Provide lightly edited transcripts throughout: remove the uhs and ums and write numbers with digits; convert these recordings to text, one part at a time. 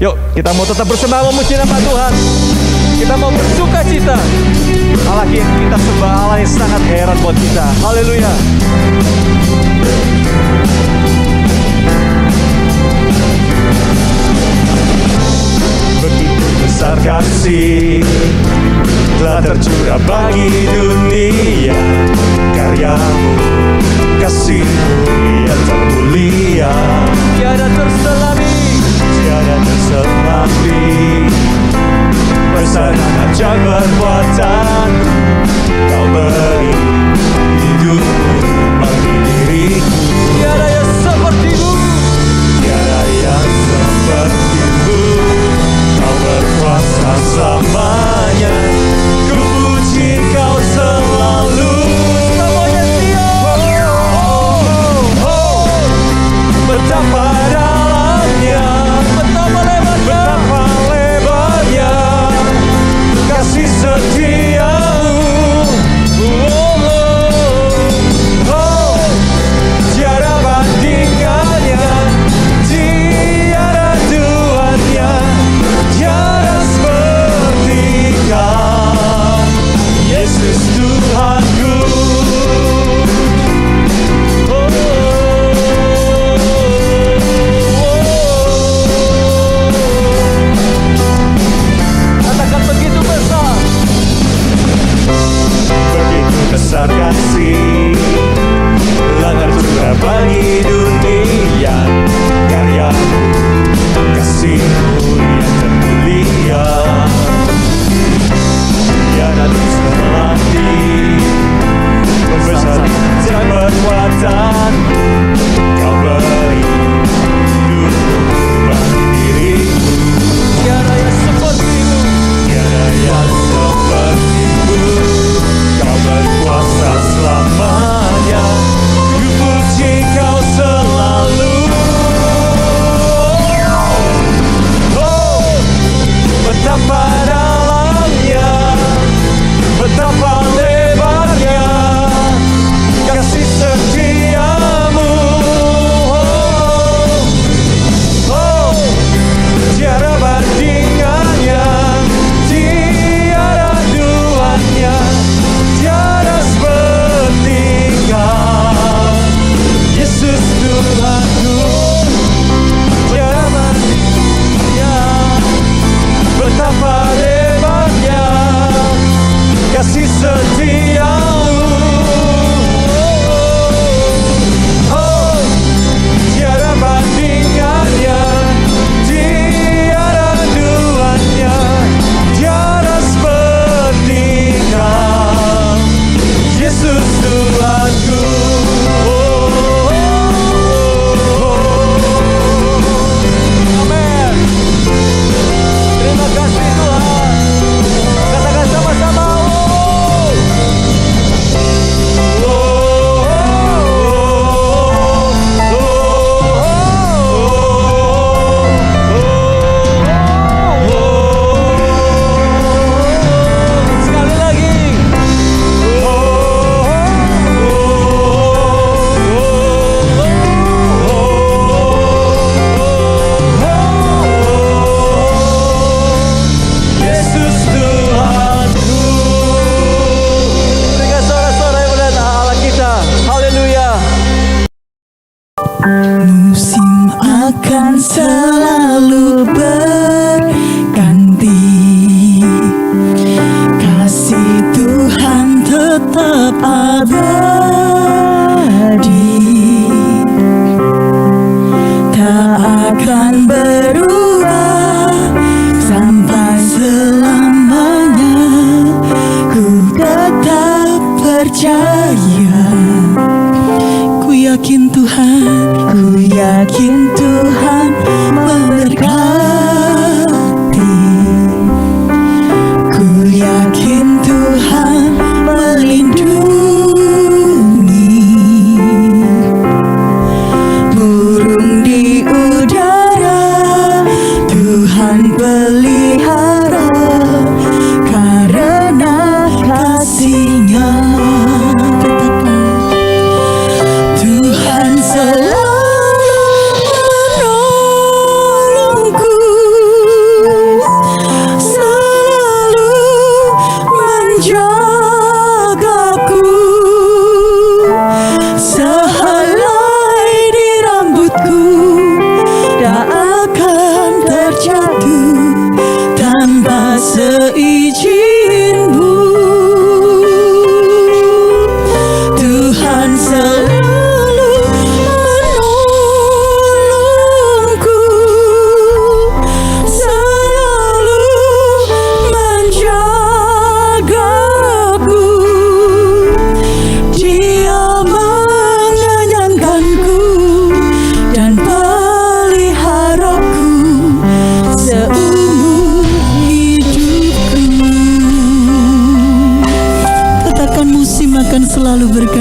Yuk, kita mau tetap bersama memuji nama Tuhan. Kita mau bersuka cita. Allah kita sembah, Allah yang sangat heran buat kita. Haleluya. Begitu besar kasih telah tercurah bagi dunia, karyamu, kasihmu yang termulia, tiada terselami, tiada terselami. Besar dan ajaib perbuatan Kau beri hidupmu bagi diriku. Tiada yang sepertimu, tiada yang sepertimu. Kau berkuasa selamanya, ku puji Kau selalu. Semuanya betapa dalamnya, betapa lebarnya, betapa lebarnya kasih setiamu. Tiada bandingannya, tiada duanya, tiada seperti Kau, Yesus Tuhanku. Katakan begitu besar, begitu besar kasih telah tercurah bagi dunia, karyamu, kasihmu yang termulia, tiada terselami. Besar dan berkuatan Kau beri hidupmu bagi diriku. Tiada yang sepertimu, tiada yang sepertimu. Kau berkuasa selamanya, ku puji Kau selalu. Betapa dalamnya, betapa lebarnya kasih setiamu. Tiada bandingannya, tiada duanya, tiada seperti Kau, Yesus Tuhanku. Tiada bandingnya, betapa lebarnya kasih setiamu. Tiada bandingannya, tiada duanya, tiada seperti Kau, Yesus Tuhanku. Amin. Terima kasih Tuhan. Katakan sama-sama. Sekali lagi. Yesus Tuhanku. Berikan suara-suara yang mulia Allah kita. Haleluya. Musim akan selalu berganti, kasih Tuhan tetap abadi, tak akan berubah sampai selamanya. Ku tetap percaya, ku yakin Tuhan memberkati. Ku yakin Tuhan melindungi. Burung di udara Tuhan pelihara, karena kasih-Nya. Tuhan selalu menolong.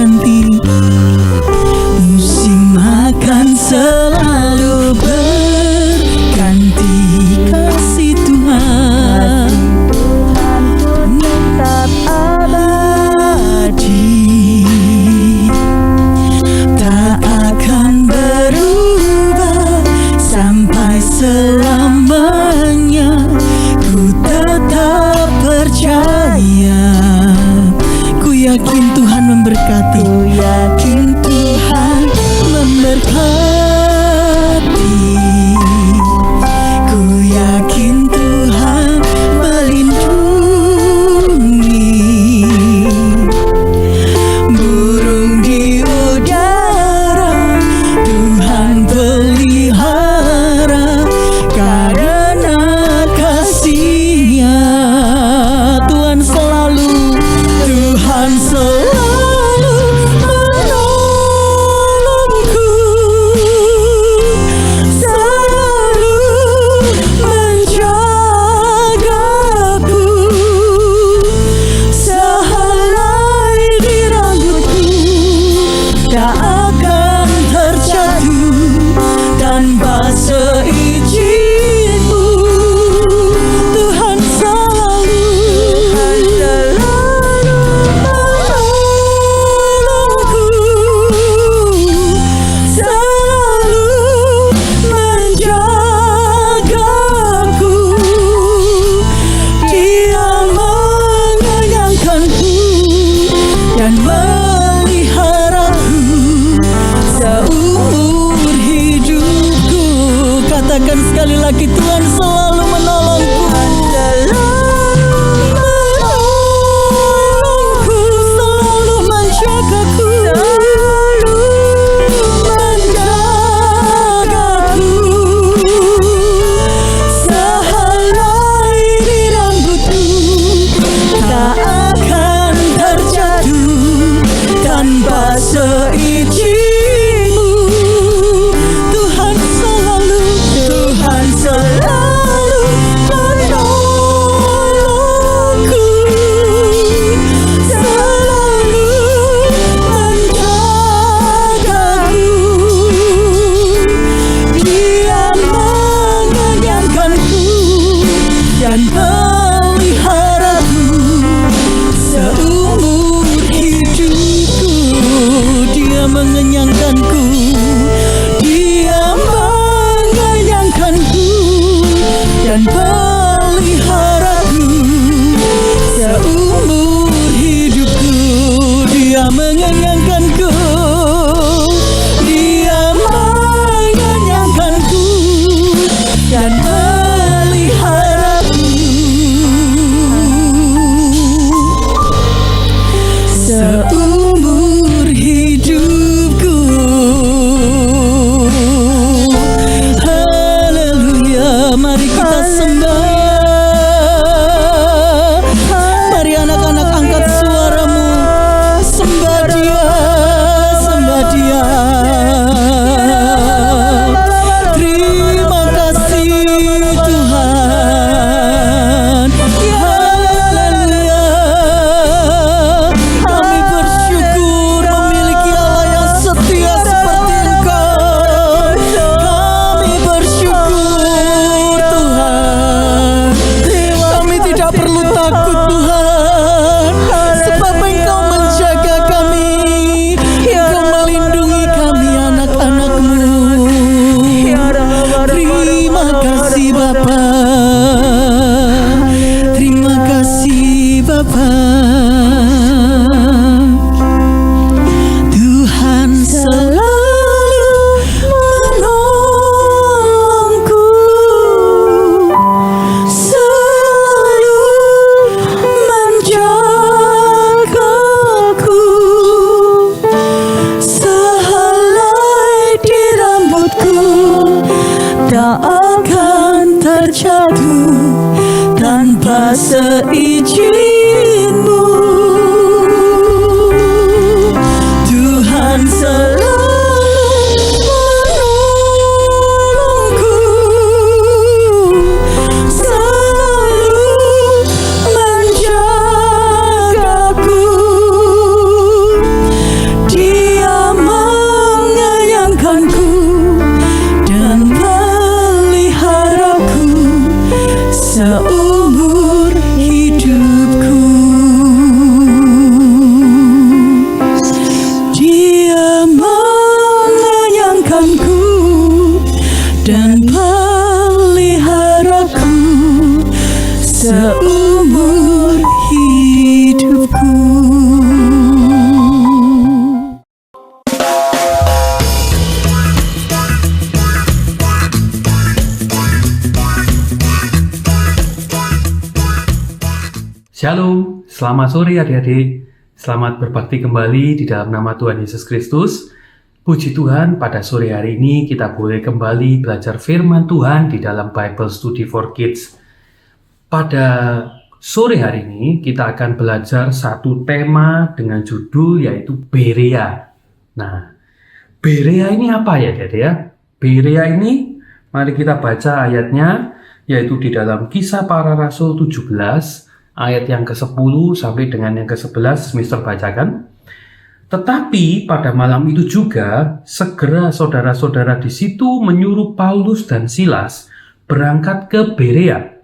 berganti, musim akan selalu berganti. Kasih Tuhan tetap abadi, tak akan berubah sampai selamanya. Ku tetap percaya, ku yakin Tuhan memberkati, ku yakin Tuhan memberkati, ku yakin Tuhan melindungi. Burung di udara Tuhan pelihara, karena kasih-Nya Tuhan selalu menolongku, selalu menjagaku, sehelai di rambutku tak akan terjatuh tanpa seizin-Mu. Tuhan selalu menolongku, selalu menjagaku. Dia mengenyangkanku dan meliharaku seumur hidupku. Katakan sekali lagi, Tuhan selalu menolongku, selalu menjagaku, sehelai di rambutku tak akan terjatuh tanpa seizin-Mu. Tuhan selalu menolongku, selalu menjagaku. Dia mengenyangkanku dan peliharaku seumur hidupku. Dia mengenyangkanku, Dia mengenyangkanku dan peliharaku seumur hidupku. Dia mengenyangkanku, Dia mengenyangkanku dan peliharaku seumur hidupku. Shalom, selamat sore adik-adik. Selamat berbakti kembali di dalam nama Tuhan Yesus Kristus. Puji Tuhan, pada sore hari ini kita boleh kembali belajar firman Tuhan di dalam Bible Study for Kids. Pada sore hari ini kita akan belajar satu tema dengan judul yaitu Berea. Nah, Berea ini apa ya adik-adik ya? Berea ini, mari kita baca ayatnya, yaitu di dalam Kisah Para Rasul 17, ayat yang ke-10 sampai dengan yang ke-11, Mister bacakan. Tetapi pada malam itu juga, segera saudara-saudara di situ menyuruh Paulus dan Silas berangkat ke Berea.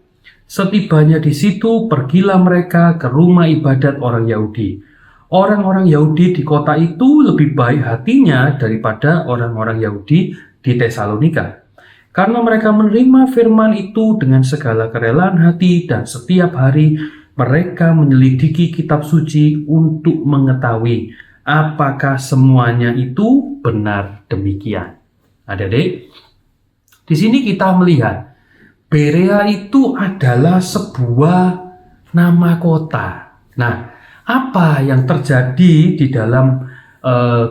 Setibanya di situ, pergilah mereka ke rumah ibadat orang Yahudi. Orang-orang Yahudi di kota itu lebih baik hatinya daripada orang-orang Yahudi di Tesalonika. Karena mereka menerima firman itu dengan segala kerelaan hati dan setiap hari mereka menyelidiki kitab suci untuk mengetahui apakah semuanya itu benar demikian. Adik-adik, di sini kita melihat Berea itu adalah sebuah nama kota. Nah, apa yang terjadi di dalam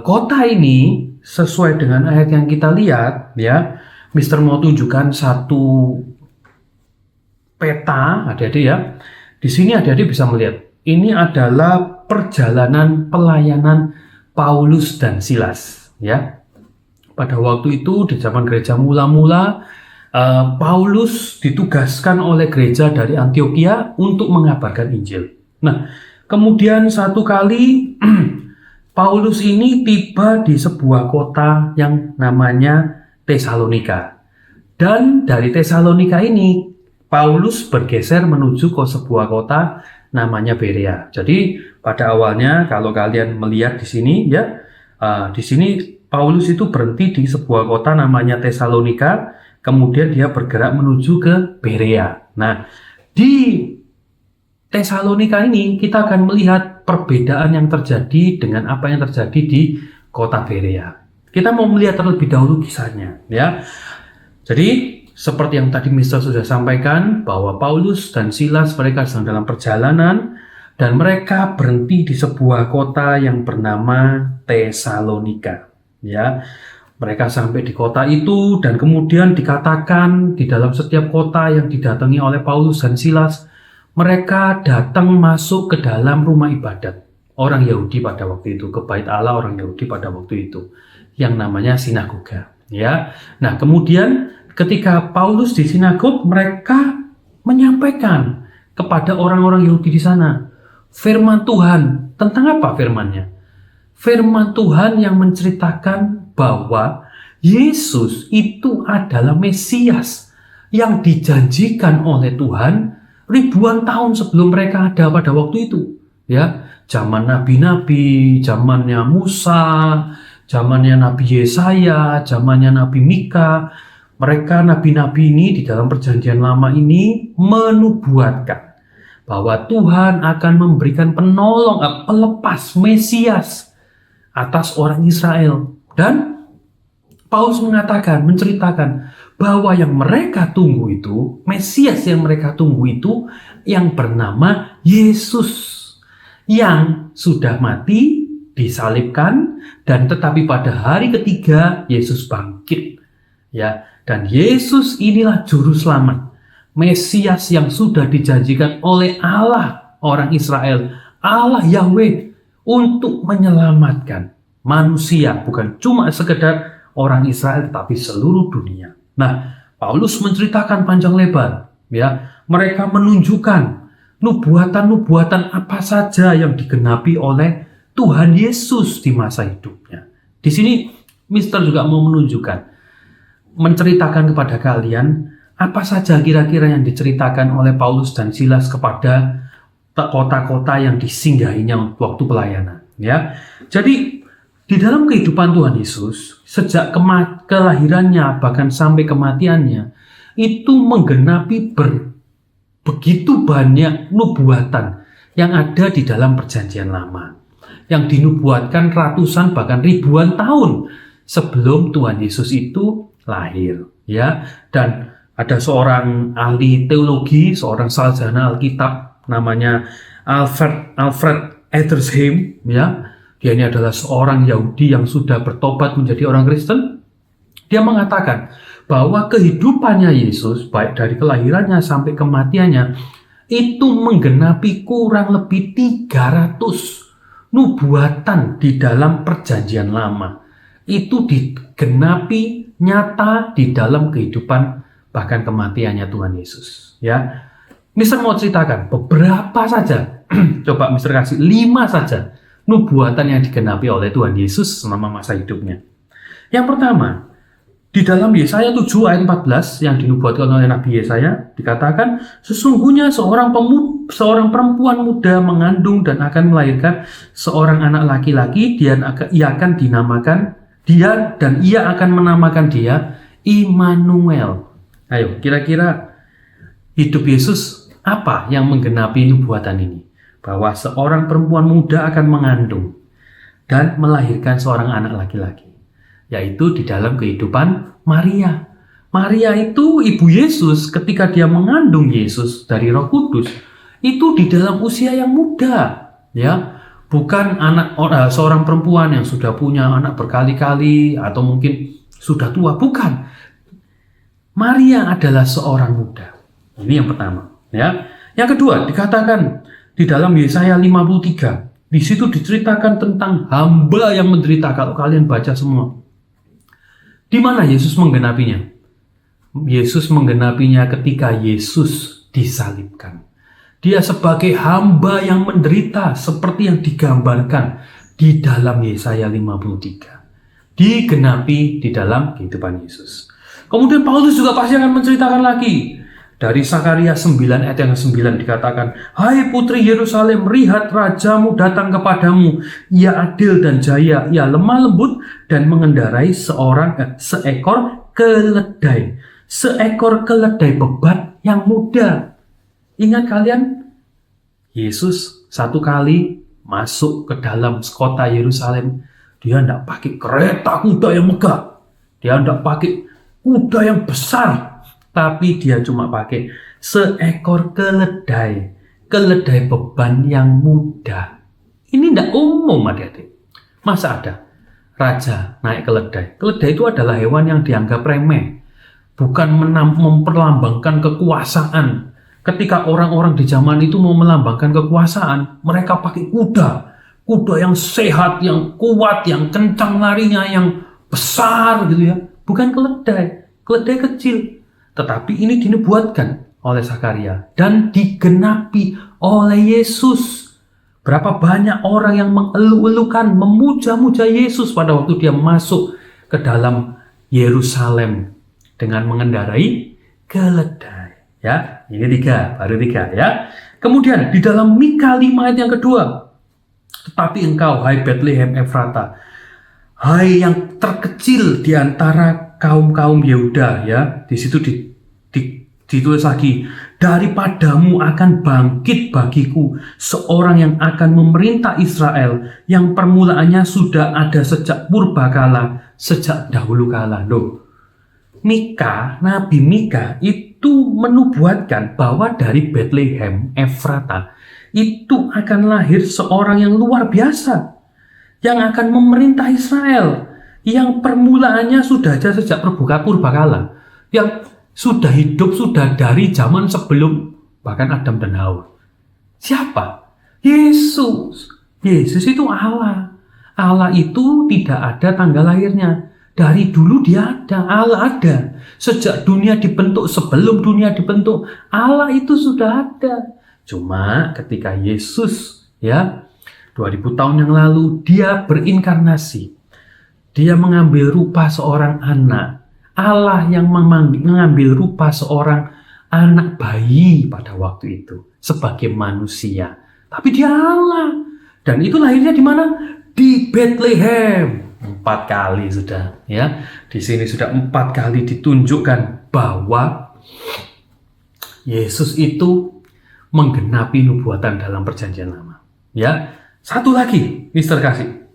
kota ini sesuai dengan ayat yang kita lihat, ya, Mister mau tunjukkan satu peta, adik-adik ya. Di sini adik-adik bisa melihat, ini adalah perjalanan pelayanan Paulus dan Silas, ya. Pada waktu itu di zaman gereja mula-mula, Paulus ditugaskan oleh gereja dari Antioquia untuk mengabarkan Injil. Nah, kemudian satu kali Paulus ini tiba di sebuah kota yang namanya Tesalonika. Dan dari Tesalonika ini Paulus bergeser menuju ke sebuah kota namanya Berea. Jadi pada awalnya kalau kalian melihat di sini ya, di sini Paulus itu berhenti di sebuah kota namanya Tesalonika, kemudian dia bergerak menuju ke Berea. Nah, di Tesalonika ini kita akan melihat perbedaan yang terjadi dengan apa yang terjadi di kota Berea. Kita mau melihat terlebih dahulu kisahnya, ya. Jadi seperti yang tadi Mister sudah sampaikan, bahwa Paulus dan Silas mereka sedang dalam perjalanan dan mereka berhenti di sebuah kota yang bernama Tesalonika. Ya, mereka sampai di kota itu dan kemudian dikatakan di dalam setiap kota yang didatangi oleh Paulus dan Silas, mereka datang masuk ke dalam rumah ibadat orang Yahudi pada waktu itu, ke bait Allah orang Yahudi pada waktu itu, yang namanya sinagoga. Ya, nah kemudian ketika Paulus di sinagog, mereka menyampaikan kepada orang-orang Yahudi di sana firman Tuhan. Tentang apa firmannya? Firman Tuhan yang menceritakan bahwa Yesus itu adalah Mesias yang dijanjikan oleh Tuhan ribuan tahun sebelum mereka ada pada waktu itu. Ya, zaman nabi-nabi, zamannya Musa, zamannya Nabi Yesaya, zamannya Nabi Mika. Mereka nabi-nabi ini di dalam perjanjian lama ini menubuatkan bahwa Tuhan akan memberikan penolong, pelepas Mesias atas orang Israel. Dan Paulus mengatakan, menceritakan bahwa yang mereka tunggu itu, Mesias yang mereka tunggu itu yang bernama Yesus, yang sudah mati, disalibkan, dan tetapi pada hari ketiga Yesus bangkit. Ya, dan Yesus inilah juru selamat, Mesias yang sudah dijanjikan oleh Allah orang Israel, Allah Yahweh, untuk menyelamatkan manusia, bukan cuma sekedar orang Israel tetapi seluruh dunia. Nah, Paulus menceritakan panjang lebar, ya, mereka menunjukkan nubuatan-nubuatan apa saja yang digenapi oleh Tuhan Yesus di masa hidupnya. Di sini Mister juga mau menceritakan kepada kalian apa saja kira-kira yang diceritakan oleh Paulus dan Silas kepada kota-kota yang disinggahinya waktu pelayanan. Ya, jadi di dalam kehidupan Tuhan Yesus sejak kelahirannya bahkan sampai kematiannya itu menggenapi begitu banyak nubuatan yang ada di dalam perjanjian lama, yang dinubuatkan ratusan bahkan ribuan tahun sebelum Tuhan Yesus itu lahir, ya. Dan ada seorang ahli teologi, seorang sarjana Alkitab namanya Alfred Edersheim, ya. Dia ini adalah seorang Yahudi yang sudah bertobat menjadi orang Kristen. Dia mengatakan bahwa kehidupannya Yesus, baik dari kelahirannya sampai kematiannya, itu menggenapi kurang lebih 300 nubuatan di dalam perjanjian lama. Itu digenapi nyata di dalam kehidupan bahkan kematiannya Tuhan Yesus. Ya, Mister mau ceritakan beberapa saja. Coba Mister kasih 5 saja nubuatan yang digenapi oleh Tuhan Yesus selama masa hidupnya. Yang pertama, di dalam Yesaya 7 ayat 14 yang dinubuatkan oleh Nabi Yesaya dikatakan, sesungguhnya seorang perempuan muda mengandung dan akan melahirkan seorang anak laki-laki, ia akan menamakan dia Immanuel. Ayo, kira-kira hidup Yesus apa yang menggenapi nubuatan ini? Bahwa seorang perempuan muda akan mengandung dan melahirkan seorang anak laki-laki, yaitu di dalam kehidupan Maria. Maria itu ibu Yesus. Ketika dia mengandung Yesus dari Roh Kudus, itu di dalam usia yang muda, ya, bukan seorang perempuan yang sudah punya anak berkali-kali atau mungkin sudah tua, bukan. Maria adalah seorang muda. Ini yang pertama, ya. Yang kedua dikatakan di dalam Yesaya 53, di situ diceritakan tentang hamba yang menderita. Kalau kalian baca semua, di mana Yesus menggenapinya? Yesus menggenapinya ketika Yesus disalibkan. Dia sebagai hamba yang menderita seperti yang digambarkan di dalam Yesaya 53. Digenapi di dalam kehidupan Yesus. Kemudian Paulus juga pasti akan menceritakan lagi. Dari Sakaria 9 ayat yang 9 dikatakan, hai putri Yerusalem, lihat rajamu datang kepadamu. Ia adil dan jaya, ia lemah lembut dan mengendarai seekor keledai. Seekor keledai bebat yang muda. Ingat kalian, Yesus satu kali masuk ke dalam kota Yerusalem, dia tidak pakai kereta kuda yang megah. Dia tidak pakai kuda yang besar. Tapi dia cuma pakai seekor keledai. Keledai beban yang muda. Ini tidak umum, adik-adik. Masa ada raja naik keledai? Keledai itu adalah hewan yang dianggap remeh. Bukan memperlambangkan kekuasaan. Ketika orang-orang di zaman itu mau melambangkan kekuasaan, mereka pakai kuda. Kuda yang sehat, yang kuat, yang kencang larinya, yang besar gitu ya. Bukan keledai. Keledai kecil. Tetapi ini dinubuatkan oleh Sakaria dan digenapi oleh Yesus. Berapa banyak orang yang mengeluh-elukan, memuja-muja Yesus pada waktu dia masuk ke dalam Yerusalem dengan mengendarai keledai. Ya, ini baru tiga ya. Kemudian di dalam Mika 5 ayat yang kedua, tetapi engkau, hai Bethlehem Efrata, hai yang terkecil di antara kaum-kaum Yehuda, ya, di situ ditulis lagi, daripadamu akan bangkit bagiku seorang yang akan memerintah Israel, yang permulaannya sudah ada sejak purbakala, sejak dahulu kala. Loh, Nabi Mika itu menubuatkan bahwa dari Bethlehem Efrata itu akan lahir seorang yang luar biasa, yang akan memerintah Israel, yang permulaannya sudah ada sejak purbakala, yang sudah hidup sudah dari zaman sebelum bahkan Adam dan Hawa. Siapa? Yesus. Yesus itu Allah. Allah itu tidak ada tanggal lahirnya. Dari dulu dia ada. Allah ada. Sejak dunia dibentuk, sebelum dunia dibentuk, Allah itu sudah ada. Cuma ketika Yesus, ya, 2000 tahun yang lalu, dia berinkarnasi. Dia mengambil rupa seorang anak. Allah yang mengambil rupa seorang anak bayi pada waktu itu sebagai manusia. Tapi dia Allah. Dan itu lahirnya di mana? Di Bethlehem. 4 kali sudah, ya. Di sini sudah 4 kali ditunjukkan bahwa Yesus itu menggenapi nubuatan dalam perjanjian lama. Ya. Satu lagi, Mister kasih.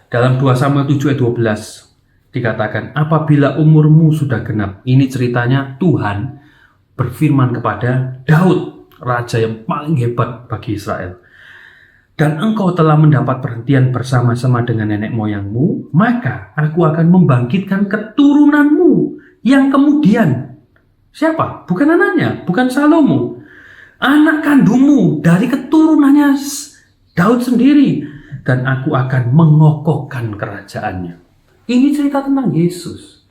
Dalam 2 Samuel 7 ayat 12 dikatakan, apabila umurmu sudah genap. Ini ceritanya Tuhan berfirman kepada Daud, raja yang paling hebat bagi Israel. dan engkau telah mendapat perhentian bersama-sama dengan nenek moyangmu, maka aku akan membangkitkan keturunanmu yang kemudian. Siapa? Bukan anaknya, bukan Salomo. Anak kandungmu dari keturunannya Daud sendiri. Dan aku akan mengokohkan kerajaannya. Ini cerita tentang Yesus.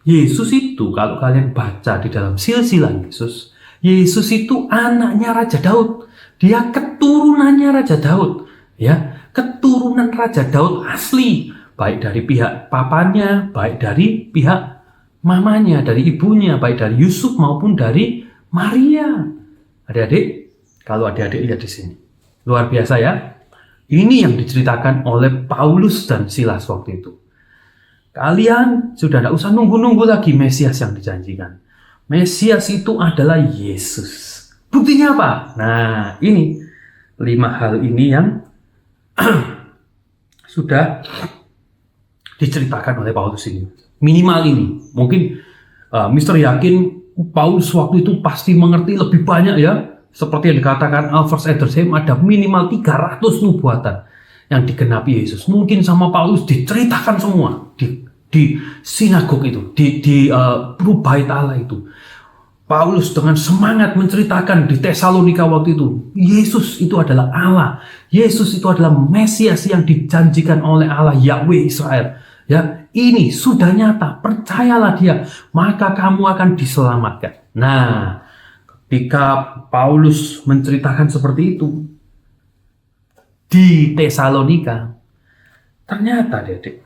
Yesus itu kalau kalian baca di dalam silsilah Yesus, Yesus itu anaknya Raja Daud. Dia keturunannya Raja Daud, ya, keturunan Raja Daud asli, baik dari pihak papanya, baik dari pihak mamanya, dari ibunya, baik dari Yusuf maupun dari Maria. Adik-adik, kalau adik-adik lihat di sini, luar biasa ya. Ini yang diceritakan oleh Paulus dan Silas waktu itu. Kalian sudah tidak usah nunggu-nunggu lagi Mesias yang dijanjikan. Mesias itu adalah Yesus. Buktinya apa? Nah, ini 5 hal ini yang sudah diceritakan oleh Paulus ini. Minimal ini. Mungkin Mister yakin Paulus waktu itu pasti mengerti lebih banyak ya. Seperti yang dikatakan Alfred Edersheim, ada minimal 300 nubuatan yang digenapi Yesus. Mungkin sama Paulus diceritakan semua di sinagog itu, di bait Allah itu. Paulus dengan semangat menceritakan di Tesalonika waktu itu, Yesus itu adalah Allah. Yesus itu adalah Mesias yang dijanjikan oleh Allah Yahweh Israel. Ya, ini sudah nyata, percayalah dia, maka kamu akan diselamatkan. Nah, ketika Paulus menceritakan seperti itu di Tesalonika, ternyata adik-adik,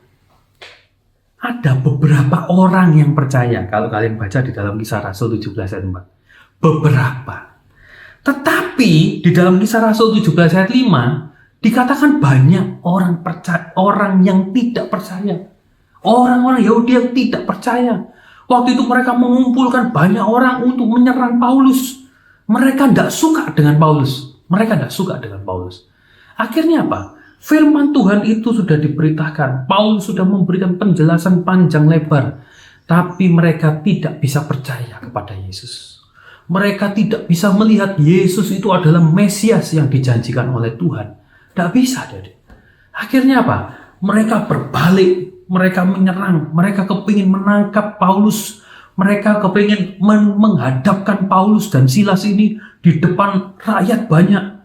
ada beberapa orang yang percaya. Kalau kalian baca di dalam Kisah Rasul 17 ayat 4. Beberapa. Tetapi di dalam Kisah Rasul 17 ayat 5 dikatakan banyak orang percaya, orang yang tidak percaya. Orang-orang Yahudi yang tidak percaya. Waktu itu mereka mengumpulkan banyak orang untuk menyerang Paulus. Mereka tidak suka dengan Paulus. Akhirnya apa? Firman Tuhan itu sudah diberitakan. Paulus sudah memberikan penjelasan panjang lebar. Tapi mereka tidak bisa percaya kepada Yesus. Mereka tidak bisa melihat Yesus itu adalah Mesias yang dijanjikan oleh Tuhan. Tidak bisa. Akhirnya apa? Mereka berbalik. Mereka menyerang. Mereka kepingin menangkap Paulus. Mereka kepingin menghadapkan Paulus dan Silas ini di depan rakyat banyak.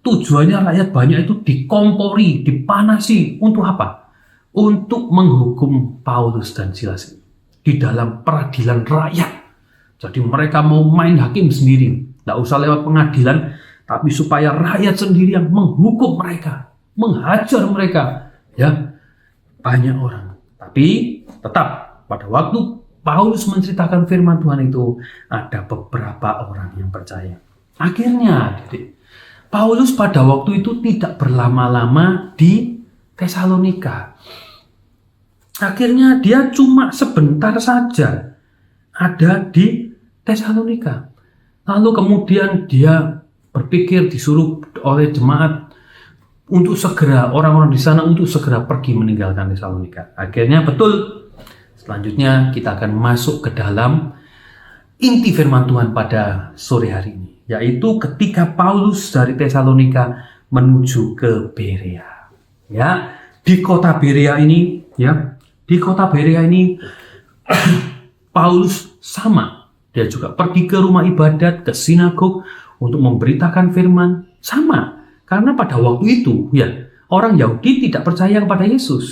Tujuannya rakyat banyak itu dikompori, dipanasi. Untuk apa? Untuk menghukum Paulus dan Silas di dalam peradilan rakyat. Jadi mereka mau main hakim sendiri. Tidak usah lewat pengadilan, tapi supaya rakyat sendiri yang menghukum mereka, menghajar mereka. Ya, banyak orang. Tapi tetap pada waktu Paulus menceritakan firman Tuhan itu, ada beberapa orang yang percaya. Akhirnya, Paulus pada waktu itu tidak berlama-lama di Tesalonika. Akhirnya dia cuma sebentar saja ada di Tesalonika. Lalu kemudian dia berpikir, disuruh oleh jemaat untuk segera, orang-orang di sana untuk segera pergi meninggalkan Tesalonika. Akhirnya betul, selanjutnya kita akan masuk ke dalam inti firman Tuhan pada sore hari ini. Yaitu ketika Paulus dari Tesalonika menuju ke Berea. Ya, di kota Berea ini, Paulus sama. Dia juga pergi ke rumah ibadat, ke sinagog untuk memberitakan firman. Sama, karena pada waktu itu, ya, orang Yahudi tidak percaya kepada Yesus.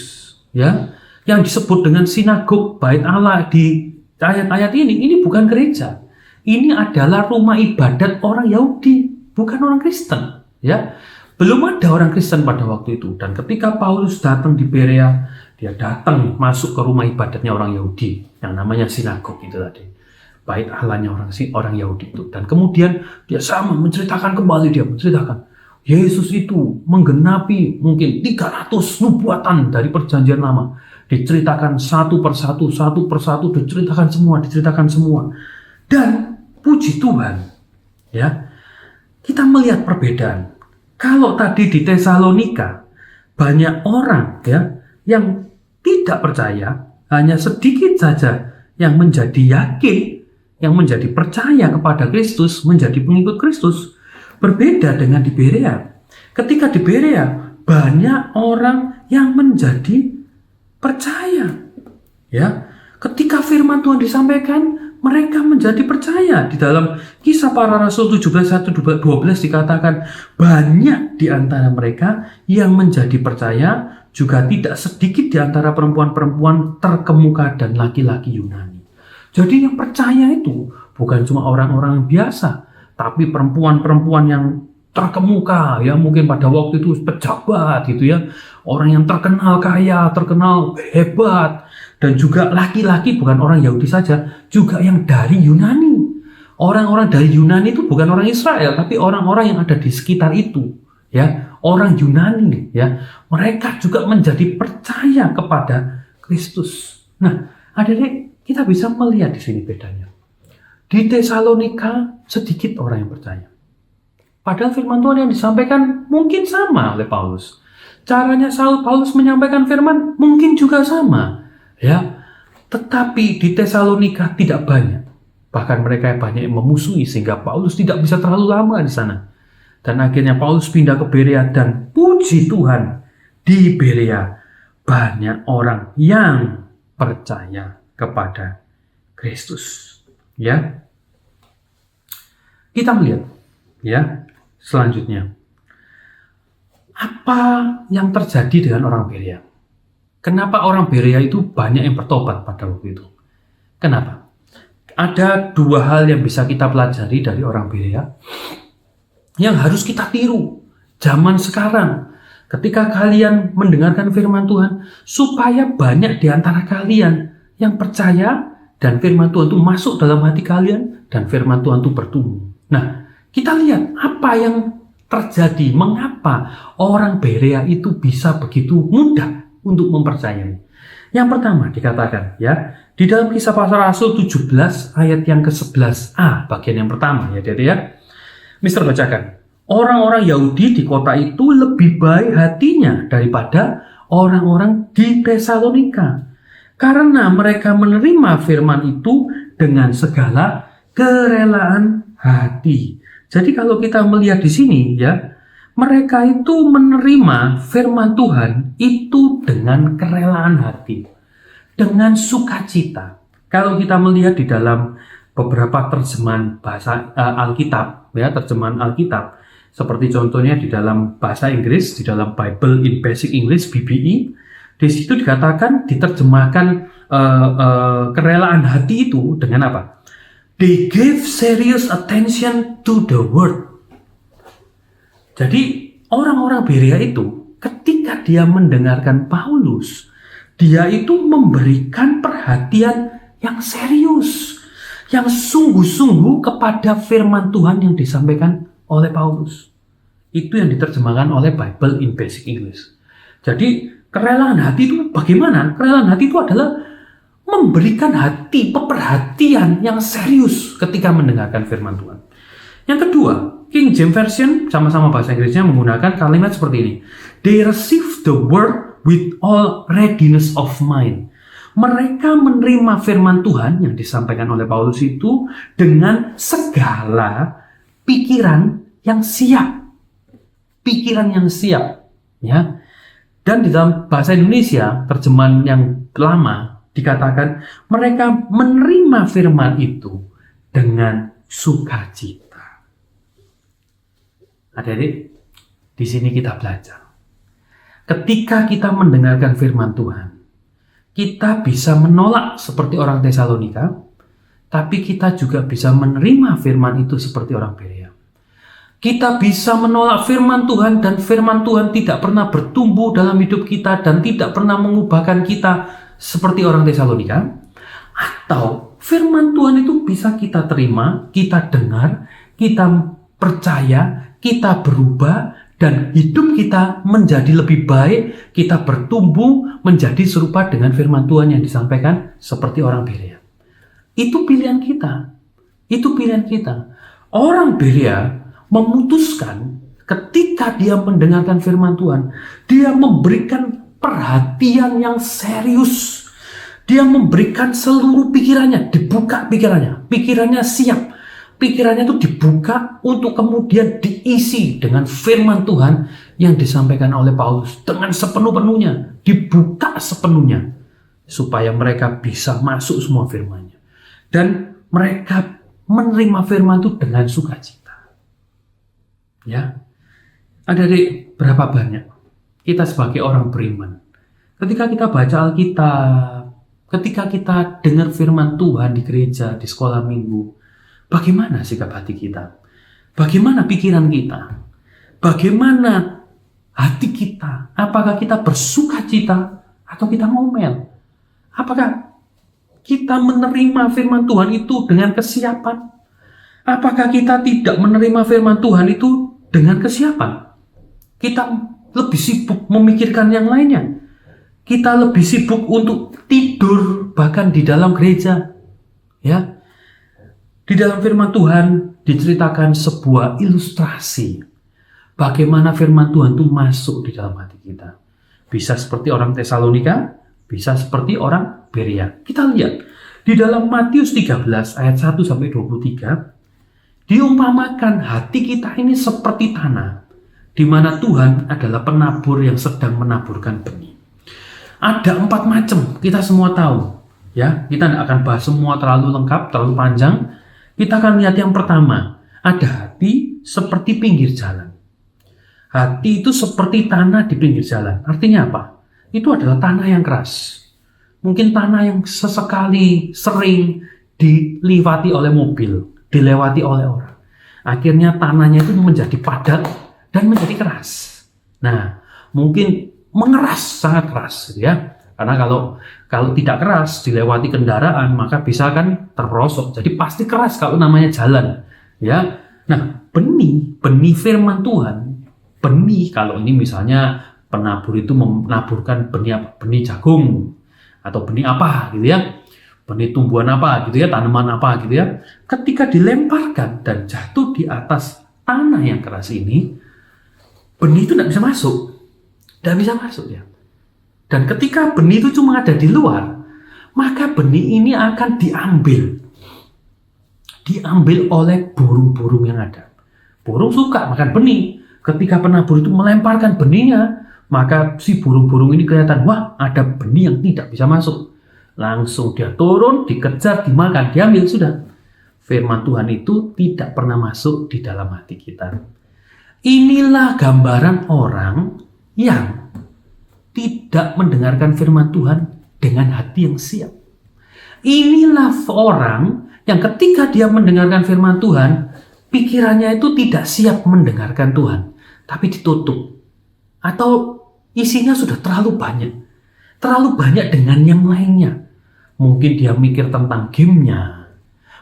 Ya, yang disebut dengan sinagog bait Allah di ayat-ayat ini bukan gereja. Ini adalah rumah ibadat orang Yahudi, bukan orang Kristen. Ya, belum ada orang Kristen pada waktu itu. Dan ketika Paulus datang di Berea, dia datang masuk ke rumah ibadatnya orang Yahudi, yang namanya sinagog itu tadi, bait Allahnya orang Yahudi itu. Dan kemudian dia sama menceritakan kembali, dia menceritakan Yesus itu menggenapi mungkin 300 nubuatan dari perjanjian lama. Diceritakan satu persatu, diceritakan semua. Dan puji Tuhan, ya, kita melihat perbedaan. Kalau tadi di Tesalonika banyak orang, ya, yang tidak percaya, hanya sedikit saja yang menjadi yakin, yang menjadi percaya kepada Kristus, menjadi pengikut Kristus. Berbeda dengan di Berea. Ketika di Berea, banyak orang yang menjadi percaya. Ya, ketika firman Tuhan disampaikan, mereka menjadi percaya. Di dalam Kisah Para Rasul 17:1-12 dikatakan, banyak di antara mereka yang menjadi percaya, juga tidak sedikit di antara perempuan-perempuan terkemuka dan laki-laki Yunani. Jadi yang percaya itu bukan cuma orang-orang biasa, tapi perempuan-perempuan yang terkemuka, ya mungkin pada waktu itu pejabat gitu ya, orang yang terkenal kaya, terkenal hebat, dan juga laki-laki bukan orang Yahudi saja, juga yang dari Yunani. Orang-orang dari Yunani itu bukan orang Israel, tapi orang-orang yang ada di sekitar itu, ya, orang Yunani, ya, mereka juga menjadi percaya kepada Kristus. Nah, adik-adik, kita bisa melihat di sini bedanya. Di Tesalonika sedikit orang yang percaya. Padahal firman Tuhan yang disampaikan mungkin sama oleh Paulus. Caranya Paulus menyampaikan firman mungkin juga sama. Ya, tetapi di Tesalonika tidak banyak. Bahkan mereka banyak yang memusuhi sehingga Paulus tidak bisa terlalu lama di sana. Dan akhirnya Paulus pindah ke Berea dan puji Tuhan, di Berea banyak orang yang percaya kepada Kristus. Ya. Kita melihat ya, selanjutnya. Apa yang terjadi dengan orang Berea? Kenapa orang Berea itu banyak yang bertobat pada waktu itu? Kenapa? Ada dua hal yang bisa kita pelajari dari orang Berea yang harus kita tiru zaman sekarang. Ketika kalian mendengarkan firman Tuhan, supaya banyak di antara kalian yang percaya dan firman Tuhan itu masuk dalam hati kalian dan firman Tuhan itu bertumbuh. Nah, kita lihat apa yang terjadi, mengapa orang Berea itu bisa begitu mudah untuk mempercayai. Yang pertama dikatakan ya, di dalam Kisah Para Rasul 17 ayat yang ke-11a, bagian yang pertama ya, Mister bacakan. Orang-orang Yahudi di kota itu lebih baik hatinya daripada orang-orang di Tesalonika, karena mereka menerima firman itu dengan segala kerelaan hati. Jadi kalau kita melihat di sini ya, mereka itu menerima firman Tuhan itu dengan kerelaan hati, dengan sukacita. Kalau kita melihat di dalam beberapa terjemahan bahasa Alkitab, ya, terjemahan Alkitab, seperti contohnya di dalam bahasa Inggris, di dalam Bible in Basic English (BBE), di situ dikatakan, diterjemahkan kerelaan hati itu dengan apa? They gave serious attention to the word. Jadi orang-orang Berea itu ketika dia mendengarkan Paulus, dia itu memberikan perhatian yang serius, yang sungguh-sungguh kepada firman Tuhan yang disampaikan oleh Paulus. Itu yang diterjemahkan oleh Bible in Basic English. Jadi kerelaan hati itu bagaimana? Kerelaan hati itu adalah memberikan perhatian yang serius ketika mendengarkan firman Tuhan. Yang kedua, King James Version sama-sama bahasa Inggrisnya menggunakan kalimat seperti ini. They receive the word with all readiness of mind. Mereka menerima firman Tuhan yang disampaikan oleh Paulus itu dengan segala pikiran yang siap. Pikiran yang siap, ya. Dan di dalam bahasa Indonesia, terjemahan yang lama dikatakan mereka menerima firman itu dengan sukacita. Adik-adik, di sini kita belajar. Ketika kita mendengarkan firman Tuhan, kita bisa menolak seperti orang Tesalonika, tapi kita juga bisa menerima firman itu seperti orang Berea. Kita bisa menolak firman Tuhan dan firman Tuhan tidak pernah bertumbuh dalam hidup kita dan tidak pernah mengubahkan kita seperti orang Tesalonika, atau firman Tuhan itu bisa kita terima, kita dengar, kita percaya, kita berubah, dan hidup kita menjadi lebih baik, kita bertumbuh menjadi serupa dengan firman Tuhan yang disampaikan seperti orang Berea. Itu pilihan kita. Itu pilihan kita. Orang Berea memutuskan ketika dia mendengarkan firman Tuhan, dia memberikan perhatian yang serius. Dia memberikan seluruh pikirannya, dibuka pikirannya. Pikirannya siap. pikirannya itu dibuka untuk kemudian diisi dengan firman Tuhan yang disampaikan oleh Paulus dengan sepenuh-penuhnya, dibuka sepenuhnya supaya mereka bisa masuk semua firman-Nya dan mereka menerima firman itu dengan sukacita. Ya, adik-adik, berapa banyak kita sebagai orang beriman ketika kita baca Alkitab, ketika kita dengar firman Tuhan di gereja, di sekolah minggu, bagaimana sikap hati kita? Bagaimana pikiran kita? Bagaimana hati kita? Apakah kita bersuka cita atau kita ngomel? Apakah kita menerima firman Tuhan itu dengan kesiapan? Apakah kita tidak menerima firman Tuhan itu dengan kesiapan? Kita lebih sibuk memikirkan yang lainnya. Kita lebih sibuk untuk tidur bahkan di dalam gereja. Ya. Di dalam firman Tuhan diceritakan sebuah ilustrasi bagaimana firman Tuhan itu masuk di dalam hati kita. Bisa seperti orang Tesalonika, bisa seperti orang Berea. Kita lihat di dalam Matius 13 ayat 1 sampai 23 diumpamakan hati kita ini seperti tanah di mana Tuhan adalah penabur yang sedang menaburkan benih. Ada 4 macam, kita semua tahu. Ya, kita tidak akan bahas semua terlalu lengkap, terlalu panjang. Kita akan lihat yang pertama, ada hati seperti pinggir jalan. Hati itu seperti tanah di pinggir jalan. Artinya apa? Itu adalah tanah yang keras. Mungkin tanah yang sesekali sering dilewati oleh mobil, dilewati oleh orang. Akhirnya tanahnya itu menjadi padat dan menjadi keras. Nah, mungkin mengeras, sangat keras ya. Karena kalau tidak keras dilewati kendaraan maka bisa kan terperosok. Jadi pasti keras kalau namanya jalan, ya. Nah, benih firman Tuhan, benih kalau ini misalnya penabur itu menaburkan benih jagung atau benih apa gitu ya. Benih tumbuhan apa gitu ya, tanaman apa gitu ya. Ketika dilemparkan dan jatuh di atas tanah yang keras ini, benih itu tidak bisa masuk. Tidak bisa masuk ya. Dan ketika benih itu cuma ada di luar, maka benih ini akan diambil oleh burung-burung yang ada. Burung suka makan benih. Ketika penabur itu melemparkan benihnya, maka si burung-burung ini kelihatan, wah ada benih yang tidak bisa masuk. Langsung dia turun, dikejar, dimakan, diambil, sudah. Firman Tuhan itu tidak pernah masuk di dalam hati kita. Inilah gambaran orang yang tidak mendengarkan firman Tuhan dengan hati yang siap. Inilah orang yang ketika dia mendengarkan firman Tuhan, pikirannya itu tidak siap mendengarkan Tuhan, tapi ditutup. Atau isinya sudah terlalu banyak dengan yang lainnya. Mungkin dia mikir tentang gamenya,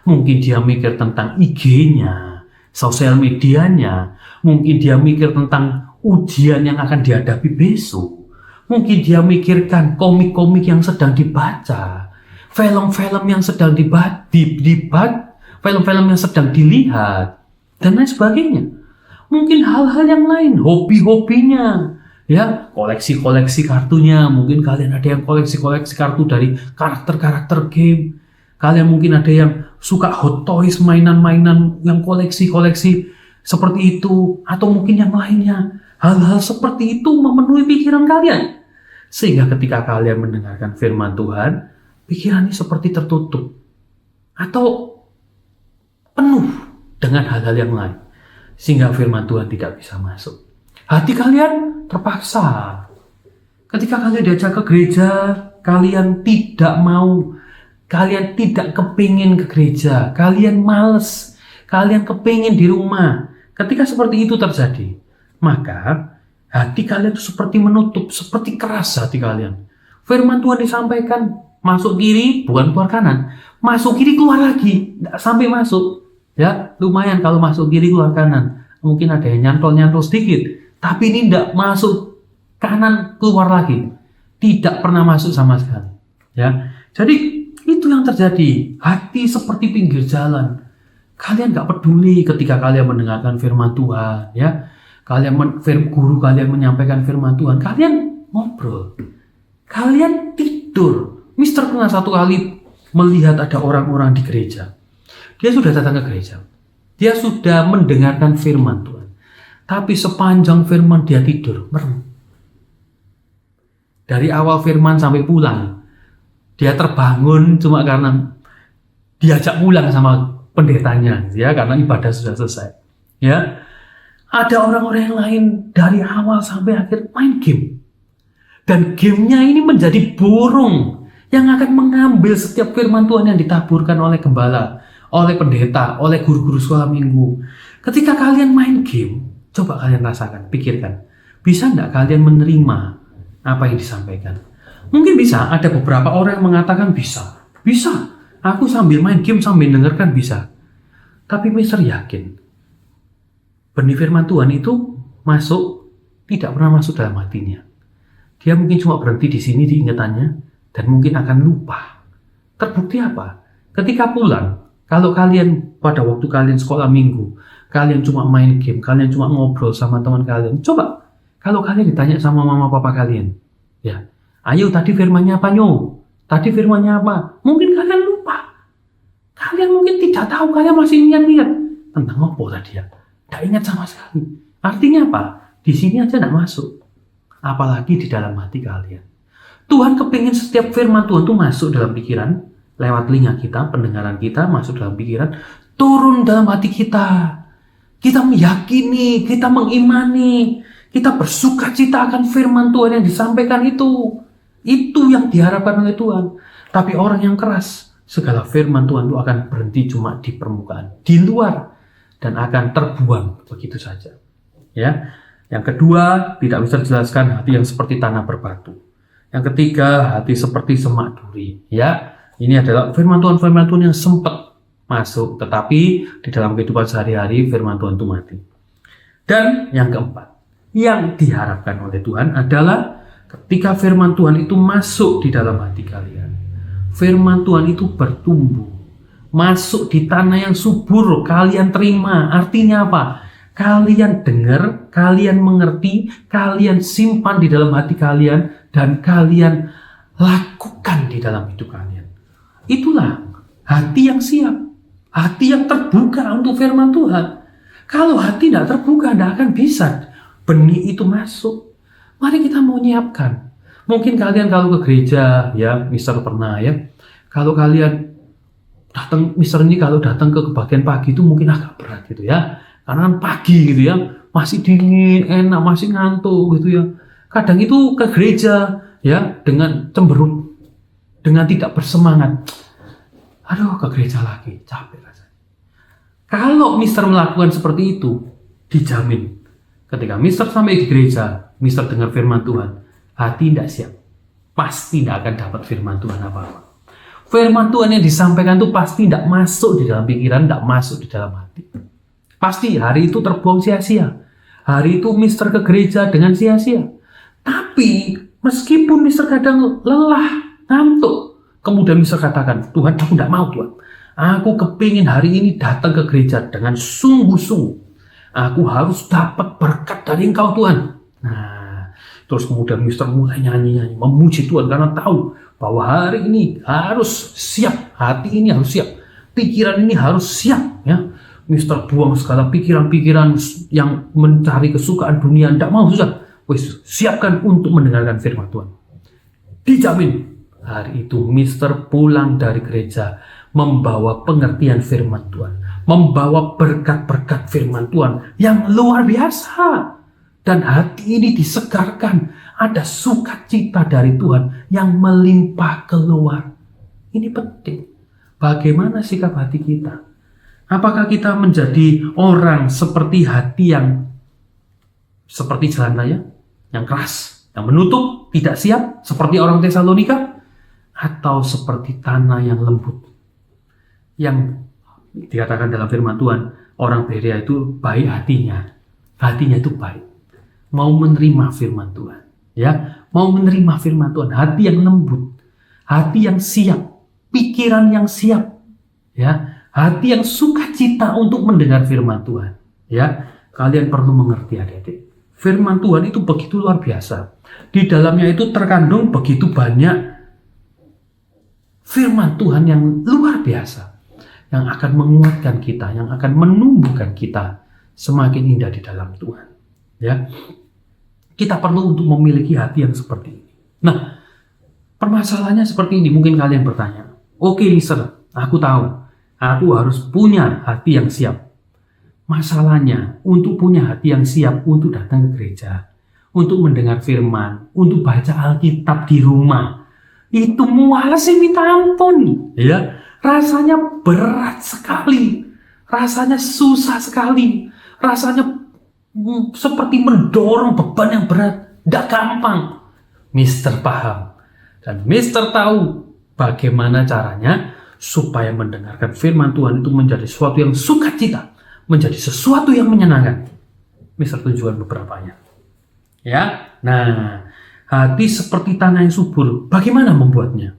mungkin dia mikir tentang IG-nya, sosial medianya, mungkin dia mikir tentang ujian yang akan dihadapi besok. Mungkin dia mikirkan komik-komik yang sedang dibaca, film-film yang sedang film-film yang sedang dilihat, dan lain sebagainya. Mungkin hal-hal yang lain, hobi-hobinya, ya, koleksi-koleksi kartunya. Mungkin kalian ada yang koleksi-koleksi kartu dari karakter-karakter game. Kalian mungkin ada yang suka hot toys, mainan-mainan yang koleksi-koleksi seperti itu, atau mungkin yang lainnya. Hal-hal seperti itu memenuhi pikiran kalian. Sehingga ketika kalian mendengarkan firman Tuhan, pikirannya seperti tertutup atau penuh dengan hal-hal yang lain. Sehingga firman Tuhan tidak bisa masuk. Hati kalian terpaksa. Ketika kalian diajak ke gereja, kalian tidak mau. Kalian tidak kepingin ke gereja. Kalian males. Kalian kepingin di rumah. Ketika seperti itu terjadi, maka hati kalian itu seperti menutup, seperti keras hati kalian. Firman Tuhan disampaikan, masuk kiri, bukan keluar kanan. Masuk kiri, keluar lagi. Tidak sampai masuk. Ya, lumayan kalau masuk kiri, keluar kanan. Mungkin ada yang nyantol-nyantol sedikit. Tapi ini tidak masuk kanan, keluar lagi. Tidak pernah masuk sama sekali. Ya, jadi itu yang terjadi. Hati seperti pinggir jalan. Kalian gak peduli ketika kalian mendengarkan firman Tuhan. Ya, guru kalian menyampaikan firman Tuhan, kalian ngobrol, kalian tidur. Mister pernah satu kali melihat ada orang-orang di gereja. Dia sudah datang ke gereja, Dia sudah mendengarkan firman Tuhan. Tapi sepanjang firman dia tidur, merem. Dari awal firman sampai pulang, dia terbangun cuma karena diajak pulang sama pendetanya, ya, karena ibadah sudah selesai. Ya, ada orang-orang yang lain dari awal sampai akhir main game. Dan gamenya ini menjadi burung yang akan mengambil setiap firman Tuhan yang ditaburkan oleh gembala, oleh pendeta, oleh guru-guru sekolah minggu. Ketika kalian main game, coba kalian rasakan, pikirkan. Bisa nggak kalian menerima apa yang disampaikan? Mungkin bisa, ada beberapa orang yang mengatakan bisa. Bisa, aku sambil main game, sambil dengarkan bisa. Tapi Mister yakin, benih firman Tuhan itu masuk, tidak pernah masuk dalam hatinya. Dia mungkin cuma berhenti di sini di ingatannya, dan mungkin akan lupa. Terbukti apa? Ketika pulang, kalau kalian pada waktu kalian sekolah minggu, kalian cuma main game, kalian cuma ngobrol sama teman kalian. Coba, kalau kalian ditanya sama mama papa kalian, ya, ayo tadi firmannya apa nyo? Tadi firmannya apa? Mungkin kalian lupa. Kalian mungkin tidak tahu, kalian masih ingat-ingat tentang apa tadi ya. Tidak ingat sama sekali. Artinya apa? Di sini aja tidak masuk. Apalagi di dalam hati kalian. Tuhan kepingin setiap firman Tuhan itu masuk dalam pikiran, lewat telinga kita, pendengaran kita, masuk dalam pikiran, turun dalam hati kita. Kita meyakini, kita mengimani, kita bersuka cita akan firman Tuhan yang disampaikan itu. Itu yang diharapkan oleh Tuhan. Tapi orang yang keras, segala firman Tuhan itu akan berhenti cuma di permukaan, di luar, dan akan terbuang begitu saja. Ya. Yang kedua, tidak bisa dijelaskan hati yang seperti tanah berbatu. Yang ketiga, hati seperti semak duri. Ya, ini adalah firman Tuhan yang sempat masuk, tetapi di dalam kehidupan sehari-hari firman Tuhan itu mati. Dan yang keempat, yang diharapkan oleh Tuhan adalah ketika firman Tuhan itu masuk di dalam hati kalian, firman Tuhan itu bertumbuh, masuk di tanah yang subur, kalian terima. Artinya apa? Kalian dengar, kalian mengerti, kalian simpan di dalam hati kalian, dan kalian lakukan di dalam hidup kalian. Itulah hati yang siap, hati yang terbuka untuk firman Tuhan. Kalau hati tidak terbuka, tidak akan bisa benih itu masuk. Mari kita mau nyiapkan. Mungkin kalian kalau ke gereja, ya, Mister pernah ya, kalau kalian datang, Mister ini kalau datang ke bagian pagi itu mungkin agak berat gitu ya. Karena kan pagi gitu ya, masih dingin, enak, masih ngantuk gitu ya. Kadang itu ke gereja ya dengan cemberut, dengan tidak bersemangat. Aduh, ke gereja lagi, capek rasanya. Kalau Mister melakukan seperti itu, dijamin ketika Mister sampai di gereja, Mister dengar firman Tuhan, hati tidak siap. Pasti tidak akan dapat firman Tuhan apa-apa. Firman Tuhan yang disampaikan itu pasti tidak masuk di dalam pikiran, tidak masuk di dalam hati. Pasti hari itu terbuang sia-sia. Hari itu Mister ke gereja dengan sia-sia. Tapi meskipun Mister kadang lelah, ngantuk, kemudian Mister katakan, Tuhan, aku tidak mau Tuhan. Aku kepingin hari ini datang ke gereja dengan sungguh-sungguh. Aku harus dapat berkat dari Engkau Tuhan. Nah, terus kemudian Mister mulai nyanyi-nyanyi, memuji Tuhan karena tahu bahwa hari ini harus siap, hati ini harus siap, pikiran ini harus siap, ya. Mister buang segala pikiran-pikiran yang mencari kesukaan dunia, tidak mau, susah. Wis, siapkan untuk mendengarkan firman Tuhan. Dijamin hari itu Mister pulang dari gereja membawa pengertian firman Tuhan, membawa berkat-berkat firman Tuhan yang luar biasa. Dan hati ini disegarkan, ada sukacita dari Tuhan yang melimpah keluar. Ini penting. Bagaimana sikap hati kita? Apakah kita menjadi orang seperti hati yang seperti jalan raya, yang keras, yang menutup, tidak siap, seperti orang Tesalonika, atau seperti tanah yang lembut, yang dikatakan dalam firman Tuhan, orang Berea itu baik hatinya itu baik, mau menerima firman Tuhan, ya, mau menerima firman Tuhan, hati yang lembut, hati yang siap, pikiran yang siap, ya. Hati yang sukacita untuk mendengar firman Tuhan. Ya, kalian perlu mengerti adik-adik. Firman Tuhan itu begitu luar biasa. Di dalamnya itu terkandung begitu banyak firman Tuhan yang luar biasa. yang akan menguatkan kita, yang akan menumbuhkan kita semakin indah di dalam Tuhan. Ya, kita perlu untuk memiliki hati yang seperti ini. Nah, permasalahannya seperti ini. Mungkin kalian bertanya, oke Mister, aku tahu, aku harus punya hati yang siap. Masalahnya, untuk punya hati yang siap untuk datang ke gereja, untuk mendengar firman, untuk baca Alkitab di rumah, itu mual sih minta ampun. Ya, rasanya berat sekali, rasanya susah sekali, rasanya seperti mendorong beban yang berat. Tidak gampang. Mister paham dan Mister tahu bagaimana caranya supaya mendengarkan firman Tuhan itu menjadi sesuatu yang sukacita, menjadi sesuatu yang menyenangkan. Mister tunjukkan beberapanya. Ya, nah, hati seperti tanah yang subur. Bagaimana membuatnya?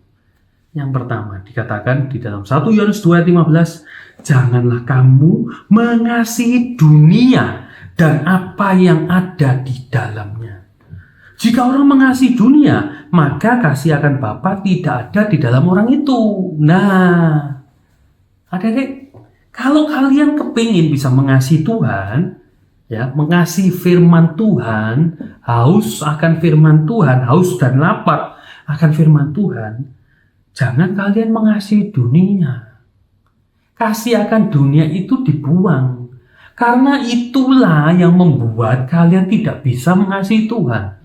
Yang pertama dikatakan di dalam 1 Yohanes 2 ayat 15, janganlah kamu mengasihi dunia dan apa yang ada di dalamnya. Jika orang mengasihi dunia, maka kasih akan Bapa tidak ada di dalam orang itu. Nah, adik-adik, kalau kalian kepingin bisa mengasihi Tuhan, ya, mengasihi firman Tuhan, haus akan firman Tuhan, haus dan lapar akan firman Tuhan, jangan kalian mengasihi dunia. Kasih akan dunia itu dibuang. Karena itulah yang membuat kalian tidak bisa mengasihi Tuhan.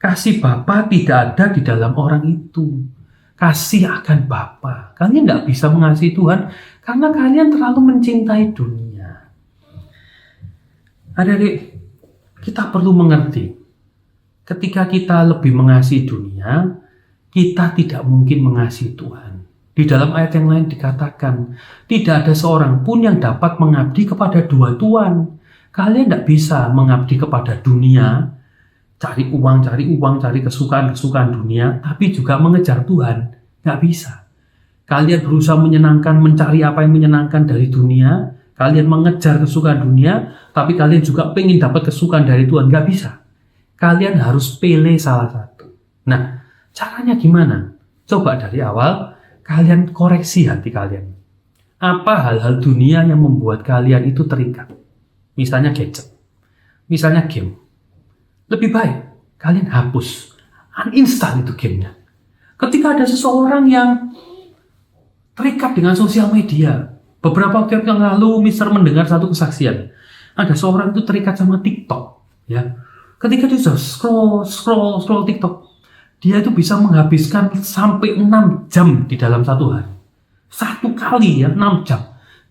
Kasih Bapa tidak ada di dalam orang itu. Kasih akan Bapa. Kalian tidak bisa mengasihi Tuhan karena kalian terlalu mencintai dunia. Adik-adik, kita perlu mengerti. Ketika kita lebih mengasihi dunia, kita tidak mungkin mengasihi Tuhan. Di dalam ayat yang lain dikatakan, tidak ada seorang pun yang dapat mengabdi kepada dua tuan. Kalian tidak bisa mengabdi kepada dunia, cari uang, cari kesukaan-kesukaan dunia, tapi juga mengejar Tuhan. Nggak bisa. Kalian berusaha menyenangkan, mencari apa yang menyenangkan dari dunia, kalian mengejar kesukaan dunia, tapi kalian juga pengen dapat kesukaan dari Tuhan. Nggak bisa. Kalian harus pilih salah satu. Nah, caranya gimana? Coba dari awal, kalian koreksi hati kalian. Apa hal-hal dunia yang membuat kalian itu terikat? Misalnya gadget, misalnya game. Lebih baik kalian hapus, uninstall itu gamenya. Ketika ada seseorang yang terikat dengan sosial media, beberapa waktu yang lalu Mister mendengar satu kesaksian. Ada seorang itu terikat sama TikTok, ya. Ketika dia sudah scroll TikTok, dia itu bisa menghabiskan sampai 6 jam di dalam satu hari. Satu kali ya, 6 jam.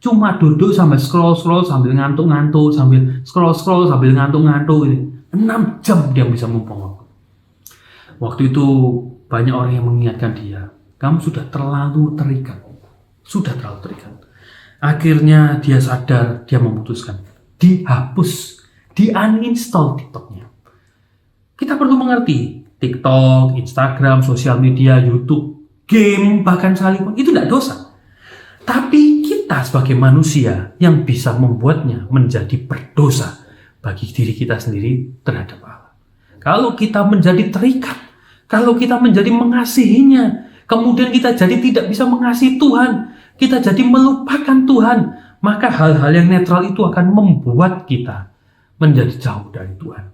Cuma duduk sambil scroll sambil ngantuk-ngantuk, sambil scroll sambil ngantuk-ngantuk ini. 6 jam dia bisa membuang waktu. Waktu itu banyak orang yang mengingatkan dia, kamu sudah terlalu terikat. Akhirnya dia sadar, dia memutuskan dihapus, di-uninstall TikToknya. Kita perlu mengerti, TikTok, Instagram, sosial media, YouTube, game, bahkan sekalipun itu tidak dosa. Tapi kita sebagai manusia yang bisa membuatnya menjadi berdosa bagi diri kita sendiri terhadap Allah. Kalau kita menjadi terikat, kalau kita menjadi mengasihinya, kemudian kita jadi tidak bisa mengasihi Tuhan, kita jadi melupakan Tuhan, maka hal-hal yang netral itu akan membuat kita menjadi jauh dari Tuhan.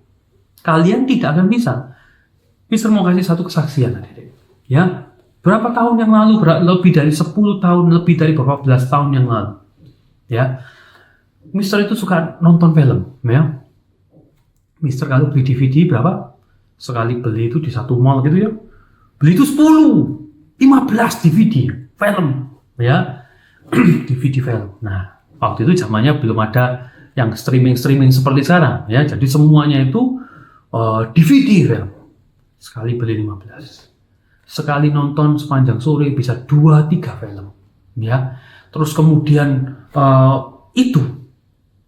Kalian tidak akan bisa. Mister mau kasih satu kesaksian, adik-adik. Ya, berapa tahun yang lalu, lebih dari 10 tahun, lebih dari beberapa belas tahun yang lalu. Ya, Mister itu suka nonton film, ya. Mister kalau beli DVD berapa? Sekali beli itu di satu mall gitu ya. Beli itu 10, 15 DVD film, ya. DVD film. Nah, waktu itu zamannya belum ada yang streaming seperti sekarang, ya. Jadi semuanya itu DVD film. Sekali beli 15. Sekali nonton sepanjang sore bisa 2-3 film, ya. Terus kemudian itu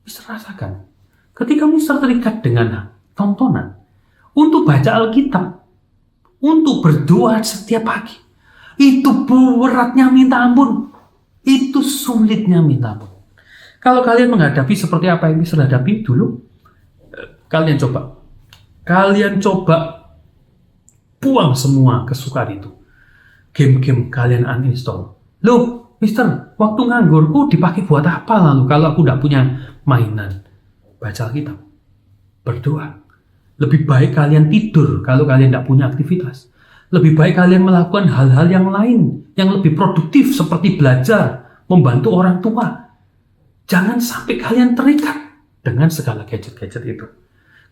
Mister rasakan ketika Mister terikat dengan tontonan untuk baca Alkitab, untuk berdoa setiap pagi, itu beratnya minta ampun, itu sulitnya minta ampun. Kalau kalian menghadapi seperti apa yang Mister hadapi dulu, kalian coba buang semua kesukaan itu. Game-game kalian uninstall. Loh, Mister, waktu nganggurku dipakai buat apa lalu kalau aku tidak punya mainan? Baca Alkitab, berdoa. Lebih baik kalian tidur kalau kalian tidak punya aktivitas. Lebih baik kalian melakukan hal-hal yang lain, yang lebih produktif seperti belajar, membantu orang tua. Jangan sampai kalian terikat dengan segala gadget-gadget itu.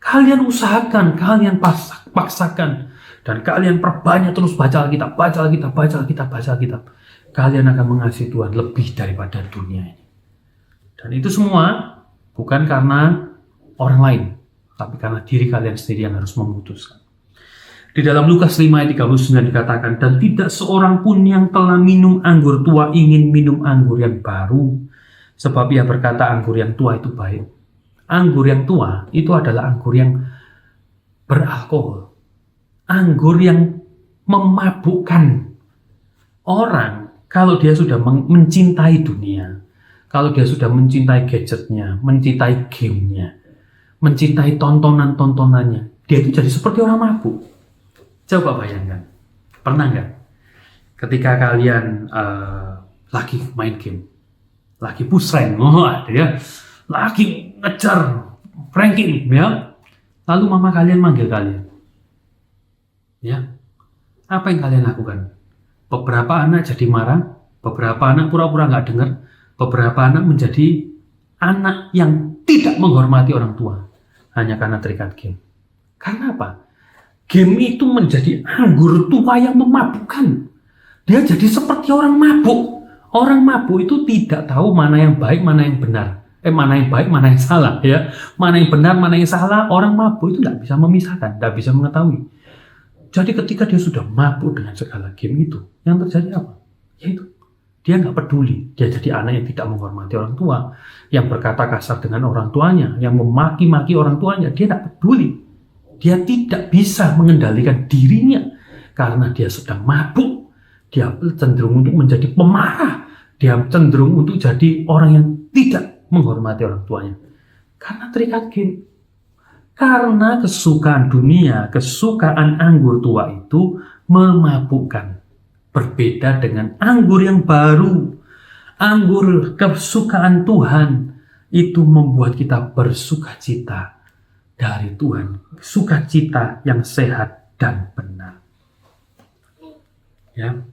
Kalian usahakan, kalian paksakan, dan kalian perbanyak terus baca Alkitab, baca Alkitab, baca Alkitab, baca Alkitab. Kalian akan mengasihi Tuhan lebih daripada dunia ini. Dan itu semua bukan karena orang lain, tapi karena diri kalian sendiri yang harus memutuskan. Di dalam Lukas 5 ayat 39 dikatakan, dan tidak seorang pun yang telah minum anggur tua ingin minum anggur yang baru, sebab ia berkata anggur yang tua itu baik. Anggur yang tua itu adalah anggur yang beralkohol, anggur yang memabukkan orang. Kalau dia sudah mencintai dunia, kalau dia sudah mencintai gadgetnya, mencintai gamenya, mencintai tontonan-tontonannya, dia itu jadi seperti orang mabuk. Coba bayangkan, pernah nggak ketika kalian lagi main game, lagi push rank, lagi ngejar ranking, ya, lalu mama kalian manggil kalian, ya, apa yang kalian lakukan? Beberapa anak jadi marah, beberapa anak pura-pura nggak dengar, beberapa anak menjadi anak yang tidak menghormati orang tua hanya karena terikat game. Karena apa? Game itu menjadi anggur tua yang memabukkan. Dia jadi seperti orang mabuk. Orang mabuk itu tidak tahu mana yang baik, mana yang benar. Mana yang baik, mana yang salah, ya. Mana yang benar, mana yang salah. Orang mabuk itu tidak bisa memisahkan, tidak bisa mengetahui. Jadi ketika dia sudah mabuk dengan segala game itu, yang terjadi apa? Yaitu dia nggak peduli. Dia jadi anak yang tidak menghormati orang tua, yang berkata kasar dengan orang tuanya, yang memaki-maki orang tuanya. Dia tidak peduli. Dia tidak bisa mengendalikan dirinya karena dia sedang mabuk. Dia cenderung untuk menjadi pemarah. Dia cenderung untuk jadi orang yang tidak menghormati orang tuanya karena terikat game. Karena kesukaan dunia, kesukaan anggur tua itu memabukkan. Berbeda dengan anggur yang baru. Anggur kesukaan Tuhan itu membuat kita bersukacita dari Tuhan. Sukacita yang sehat dan benar. Ya.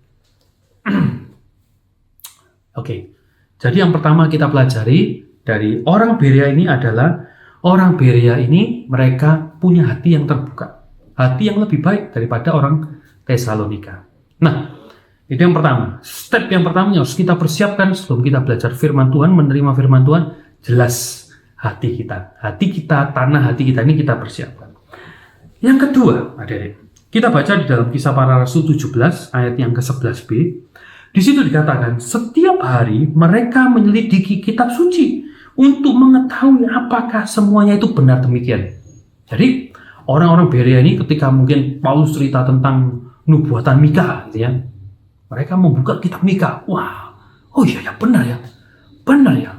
Oke. Jadi yang pertama kita pelajari dari orang Berea ini adalah orang Berea ini mereka punya hati yang terbuka. Hati yang lebih baik daripada orang Tesalonika. Nah, itu yang pertama. Step yang pertama harus kita persiapkan sebelum kita belajar firman Tuhan, menerima firman Tuhan, jelas hati kita. Hati kita, tanah hati kita ini kita persiapkan. Yang kedua, adik-adik, kita baca di dalam Kisah Para Rasul 17 ayat yang ke-11b. Di situ dikatakan, setiap hari mereka menyelidiki kitab suci untuk mengetahui apakah semuanya itu benar demikian. Jadi, orang-orang Berea ini ketika mungkin Paulus cerita tentang nubuatan Mika, gitu ya, mereka membuka kitab Mika. Wah, oh iya ya, benar ya. Benar ya.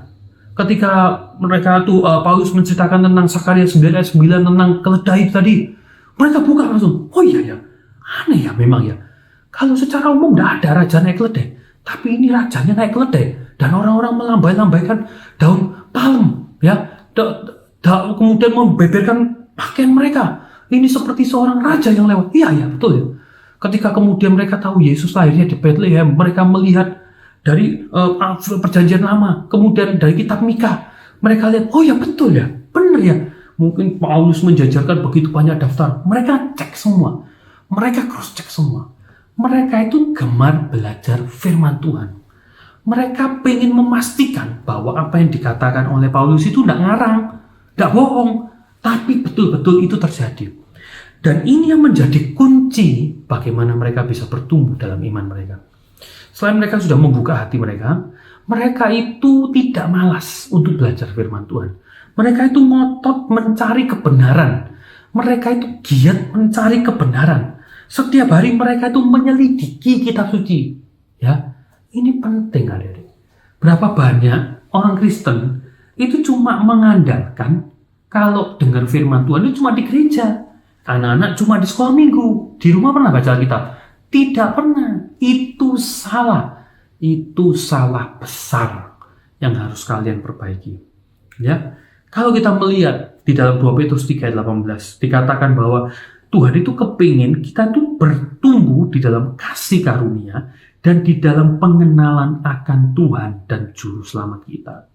Ketika mereka tuh Paulus menceritakan tentang Sakaria 9 ayat 9 tentang keledai tadi, mereka buka langsung. Oh iya ya. Aneh ya memang ya. Kalau secara umum tidak ada raja naik keledai, tapi ini rajanya naik keledai dan orang-orang melambai-lambaikan daun palem, ya, kemudian membeberkan pakaian mereka. Ini seperti seorang raja yang lewat. Iya ya, betul ya. Ketika kemudian mereka tahu Yesus lahirnya di Bethlehem, mereka melihat dari perjanjian lama, kemudian dari kitab Mika, mereka lihat, oh ya betul ya, benar ya. Mungkin Paulus menjajarkan begitu banyak daftar. Mereka cek semua, mereka cross check semua. Mereka itu gemar belajar firman Tuhan. Mereka ingin memastikan bahwa apa yang dikatakan oleh Paulus itu tidak ngarang, tidak bohong, tapi betul-betul itu terjadi. Dan ini yang menjadi kunci bagaimana mereka bisa bertumbuh dalam iman mereka. Selain mereka sudah membuka hati mereka, mereka itu tidak malas untuk belajar firman Tuhan. Mereka itu ngotot mencari kebenaran. Mereka itu giat mencari kebenaran. Setiap hari mereka itu menyelidiki kitab suci. Ya, ini penting adik-adik. Berapa banyak orang Kristen itu cuma mengandalkan kalau dengar firman Tuhan itu cuma di gereja. Anak-anak cuma di sekolah minggu. Di rumah pernah baca Alkitab? Tidak pernah. Itu salah. Itu salah besar yang harus kalian perbaiki. Ya, kalau kita melihat di dalam 2 Petrus 3 ayat 18 dikatakan bahwa Tuhan itu kepingin kita tuh bertumbuh di dalam kasih karunia dan di dalam pengenalan akan Tuhan dan Juru Selamat kita,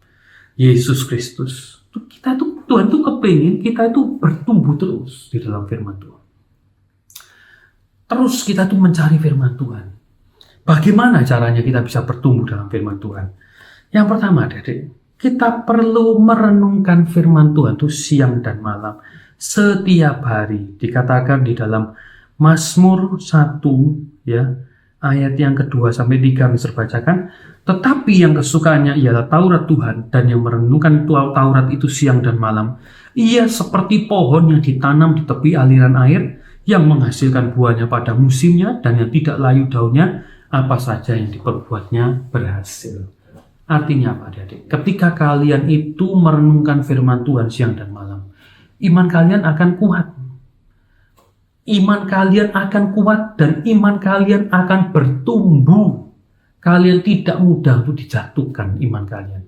Yesus Kristus. Tuhan tuh kepingin kita itu bertumbuh terus di dalam firman Tuhan. Terus kita tuh mencari firman Tuhan. Bagaimana caranya kita bisa bertumbuh dalam firman Tuhan? Yang pertama, adik-adik, kita perlu merenungkan firman Tuhan itu siang dan malam, setiap hari. Dikatakan di dalam Mazmur 1 ya, ayat yang kedua sampai 3 bisa bacakan. Tetapi yang kesukaannya ialah Taurat Tuhan, dan yang merenungkan Taurat itu siang dan malam. Ia seperti pohon yang ditanam di tepi aliran air, yang menghasilkan buahnya pada musimnya, dan yang tidak layu daunnya, apa saja yang diperbuatnya berhasil. Artinya apa, adik-adik? Ketika kalian itu merenungkan firman Tuhan siang dan malam, iman kalian akan kuat. Iman kalian akan kuat dan iman kalian akan bertumbuh. Kalian tidak mudah untuk dijatuhkan iman kalian.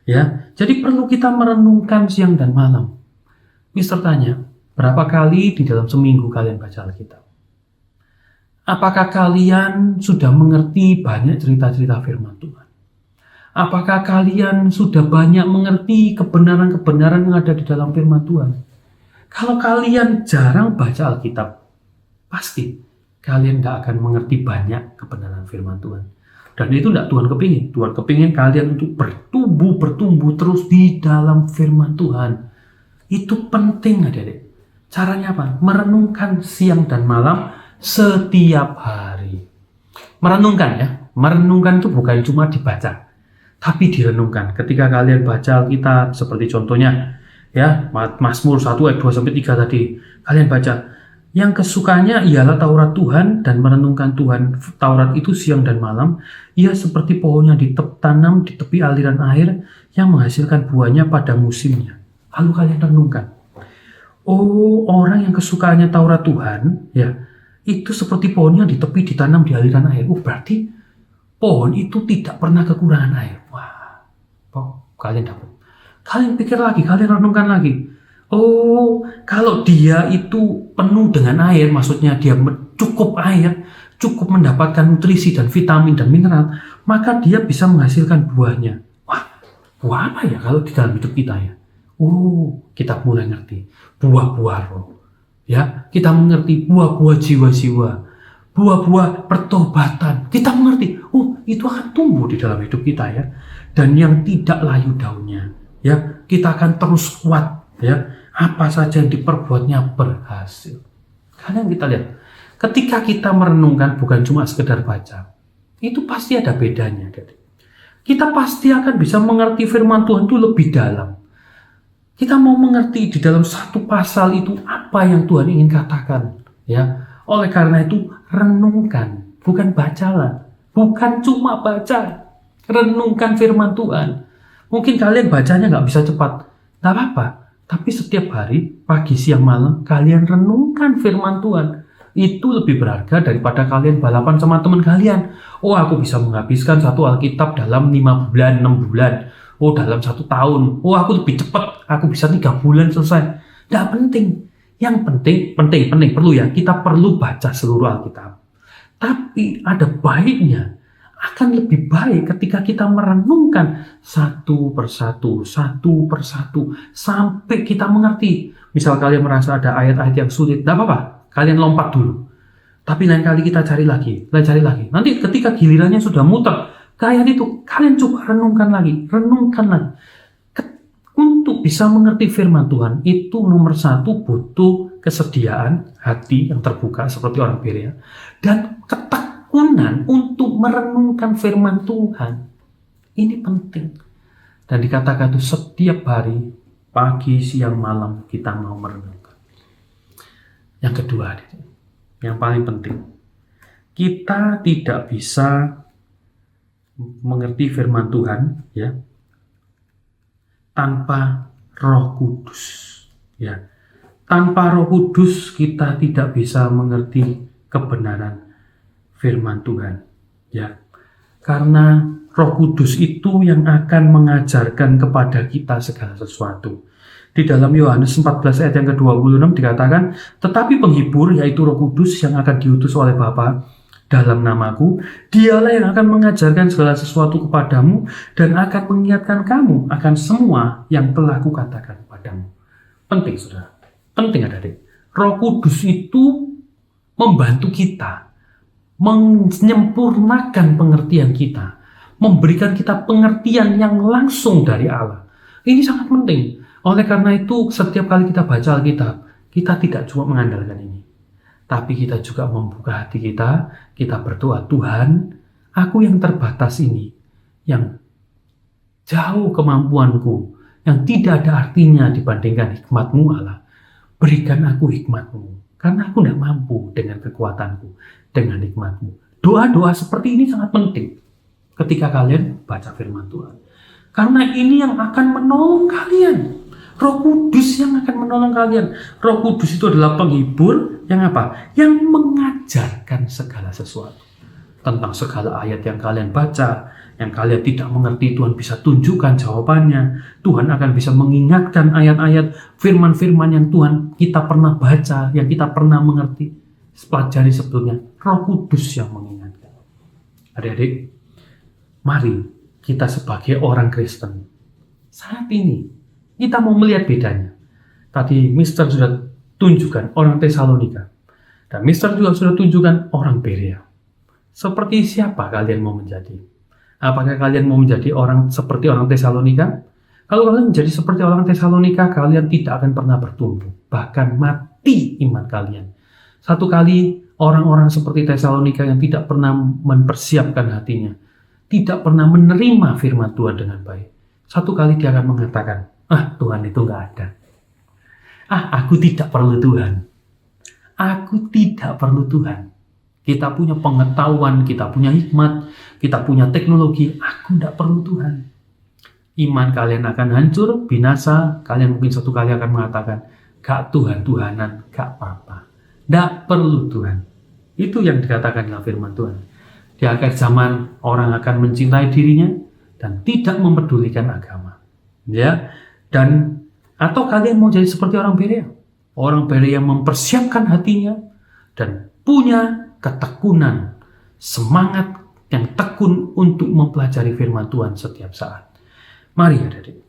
Ya, jadi perlu kita merenungkan siang dan malam. Mister tanya, berapa kali di dalam seminggu kalian baca Alkitab? Apakah kalian sudah mengerti banyak cerita-cerita firman Tuhan? Apakah kalian sudah banyak mengerti kebenaran-kebenaran yang ada di dalam firman Tuhan? Kalau kalian jarang baca Alkitab, pasti kalian tidak akan mengerti banyak kebenaran firman Tuhan. Dan itu tidak Tuhan kepingin. Tuhan kepingin kalian untuk bertumbuh terus di dalam firman Tuhan. Itu penting, adik-adik. Caranya apa? Merenungkan siang dan malam setiap hari. Merenungkan ya. Merenungkan itu bukan cuma dibaca, tapi direnungkan. Ketika kalian baca Alkitab, seperti contohnya ya, Mazmur 1 ayat 2 sampai 3 tadi, kalian baca, yang kesukaannya ialah Taurat Tuhan, dan merenungkan Tuhan Taurat itu siang dan malam. Ia seperti pohon yang ditanam di tepi aliran air, yang menghasilkan buahnya pada musimnya. Lalu kalian renungkan, oh, orang yang kesukaannya Taurat Tuhan ya, itu seperti pohonnya di tepi ditanam di aliran air. Berarti pohon itu tidak pernah kekurangan air. Wah, kalian dapat. Kalian pikir lagi, kalian renungkan lagi. Oh, kalau dia itu penuh dengan air, maksudnya dia cukup air, cukup mendapatkan nutrisi dan vitamin dan mineral, maka dia bisa menghasilkan buahnya. Wah, buah apa ya kalau di dalam hidup kita ya? Oh, kita mulai ngerti. Buah-buah roh. Ya, kita mengerti buah-buah jiwa-jiwa, buah-buah pertobatan. Kita mengerti, oh, itu akan tumbuh di dalam hidup kita ya. Dan yang tidak layu daunnya, ya, kita akan terus kuat, ya. Apa saja yang diperbuatnya berhasil. Kalian kita lihat, ketika kita merenungkan bukan cuma sekedar baca, itu pasti ada bedanya. Kita pasti akan bisa mengerti firman Tuhan itu lebih dalam. Kita mau mengerti di dalam satu pasal itu apa yang Tuhan ingin katakan, ya. Oleh karena itu renungkan, bukan bacalah, bukan cuma baca, renungkan firman Tuhan. Mungkin kalian bacanya nggak bisa cepat, nggak apa-apa. Tapi setiap hari, pagi, siang, malam, kalian renungkan firman Tuhan. Itu lebih berharga daripada kalian balapan sama teman kalian. Oh, aku bisa menghabiskan satu Alkitab dalam 5 bulan, 6 bulan. Oh, dalam 1 tahun. Oh, aku lebih cepat. Aku bisa 3 bulan selesai. Tidak penting. Yang penting, perlu ya. Kita perlu baca seluruh Alkitab. Tapi ada baiknya. Akan lebih baik ketika kita merenungkan satu persatu, sampai kita mengerti. Misal kalian merasa ada ayat-ayat yang sulit, tidak apa-apa, kalian lompat dulu. Tapi lain kali kita cari lagi. Nanti ketika gilirannya sudah muter ke ayat itu, kalian coba renungkan lagi. Untuk bisa mengerti firman Tuhan, itu nomor 1 butuh kesediaan hati yang terbuka seperti orang Berea, dan ketekunan untuk merenungkan firman Tuhan. Ini penting. Dan dikatakan itu setiap hari, pagi, siang, malam, kita mau merenungkan. Yang kedua, yang paling penting, kita tidak bisa mengerti firman Tuhan ya tanpa Roh Kudus. Ya, tanpa Roh Kudus kita tidak bisa mengerti kebenaran firman Tuhan. Ya, Karena Roh Kudus itu yang akan mengajarkan kepada kita segala sesuatu. Di dalam Yohanes 14 ayat yang ke-26 dikatakan, tetapi penghibur yaitu Roh Kudus yang akan diutus oleh Bapa dalam namaku, dialah yang akan mengajarkan segala sesuatu kepadamu dan akan mengingatkan kamu akan semua yang telah kukatakan padamu. Penting, saudara. Penting, adik-adik. Roh Kudus itu membantu kita, menyempurnakan pengertian kita, memberikan kita pengertian yang langsung dari Allah. Ini sangat penting. Oleh karena itu, setiap kali kita baca Alkitab, kita tidak cuma mengandalkan ini. Tapi kita juga membuka hati kita berdoa, Tuhan, aku yang terbatas ini, yang jauh kemampuanku, yang tidak ada artinya dibandingkan hikmat-Mu Allah, berikan aku hikmat-Mu, karena aku tidak mampu dengan kekuatanku, dengan hikmat-Mu. Doa-doa seperti ini sangat penting ketika kalian baca firman Tuhan. Karena ini yang akan menolong kalian. Roh Kudus yang akan menolong kalian. Roh Kudus itu adalah penghibur yang apa? Yang mengajarkan segala sesuatu. Tentang segala ayat yang kalian baca, yang kalian tidak mengerti, Tuhan bisa tunjukkan jawabannya. Tuhan akan bisa mengingatkan ayat-ayat firman-firman yang Tuhan kita pernah baca, yang kita pernah mengerti, pelajari sebelumnya. Roh Kudus yang mengingatkan. Adik-adik, mari kita sebagai orang Kristen saat ini kita mau melihat bedanya. Tadi Mister sudah tunjukkan orang Tesalonika, dan Mister juga sudah tunjukkan orang Berea. Seperti siapa kalian mau menjadi? Apakah kalian mau menjadi orang seperti orang Tesalonika? Kalau kalian menjadi seperti orang Tesalonika, kalian tidak akan pernah bertumbuh, bahkan mati iman kalian. Satu kali orang-orang seperti Tesalonika yang tidak pernah mempersiapkan hatinya, tidak pernah menerima firman Tuhan dengan baik, satu kali dia akan mengatakan, Tuhan itu nggak ada. Aku tidak perlu Tuhan. Aku tidak perlu Tuhan. Kita punya pengetahuan, kita punya hikmat, kita punya teknologi. Aku tidak perlu Tuhan. Iman kalian akan hancur, binasa. Kalian mungkin satu kali akan mengatakan, gak Tuhan-Tuhanan, gak apa-apa. Gak perlu Tuhan. Itu yang dikatakan dalam firman Tuhan. Di akhir zaman, orang akan mencintai dirinya dan tidak mempedulikan agama. Ya, dan atau kalian mau jadi seperti orang Berea. Orang Berea yang mempersiapkan hatinya dan punya ketekunan, semangat yang tekun untuk mempelajari firman Tuhan setiap saat. Mari adik-adik,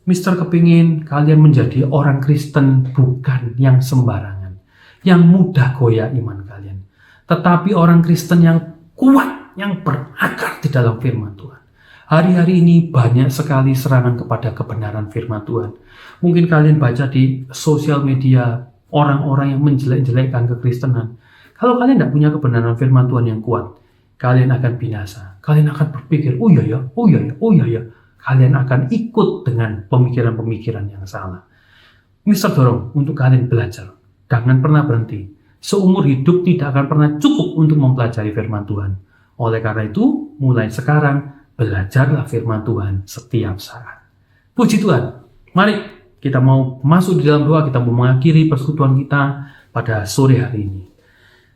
Mister kepingin kalian menjadi orang Kristen bukan yang sembarangan, yang mudah goyah iman kalian, tetapi orang Kristen yang kuat, yang berakar di dalam firman Tuhan. Hari-hari ini banyak sekali serangan kepada kebenaran firman Tuhan. Mungkin kalian baca di sosial media orang-orang yang menjelek-jelekkan kekristenan. Kalau kalian tidak punya kebenaran firman Tuhan yang kuat, kalian akan binasa. Kalian akan berpikir, oh iya. Kalian akan ikut dengan pemikiran-pemikiran yang salah. Mister dorong untuk kalian belajar. Jangan pernah berhenti. Seumur hidup tidak akan pernah cukup untuk mempelajari firman Tuhan. Oleh karena itu, mulai sekarang, belajarlah firman Tuhan setiap saat. Puji Tuhan. Mari kita mau masuk di dalam doa, kita mau mengakhiri persekutuan kita pada sore hari ini.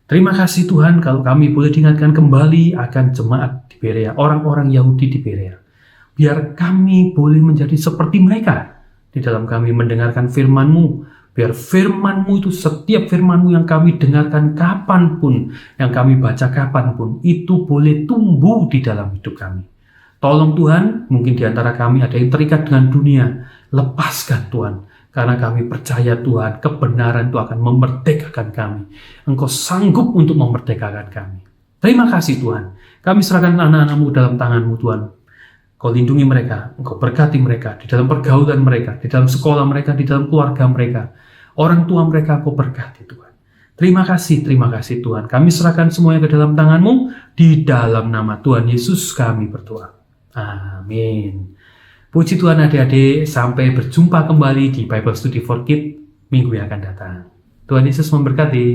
Terima kasih Tuhan kalau kami boleh diingatkan kembali akan jemaat di Berea, orang-orang Yahudi di Berea. Biar kami boleh menjadi seperti mereka di dalam kami mendengarkan firman-Mu. Biar firman-Mu itu, setiap firman-Mu yang kami dengarkan kapanpun, yang kami baca kapanpun, itu boleh tumbuh di dalam hidup kami. Tolong Tuhan, mungkin di antara kami ada yang terikat dengan dunia. Lepaskan Tuhan, karena kami percaya Tuhan, kebenaran itu akan memerdekakan kami. Engkau sanggup untuk memerdekakan kami. Terima kasih Tuhan. Kami serahkan anak-anak-Mu dalam tangan-Mu Tuhan. Kau lindungi mereka, Engkau berkati mereka di dalam pergaulan mereka, di dalam sekolah mereka, di dalam keluarga mereka. Orang tua mereka Kau berkati Tuhan. Terima kasih Tuhan. Kami serahkan semuanya ke dalam tangan-Mu. Di dalam nama Tuhan Yesus kami berdoa. Amin. Puji Tuhan adik-adik, sampai berjumpa kembali di Bible Study for Kids minggu yang akan datang. Tuhan Yesus memberkati.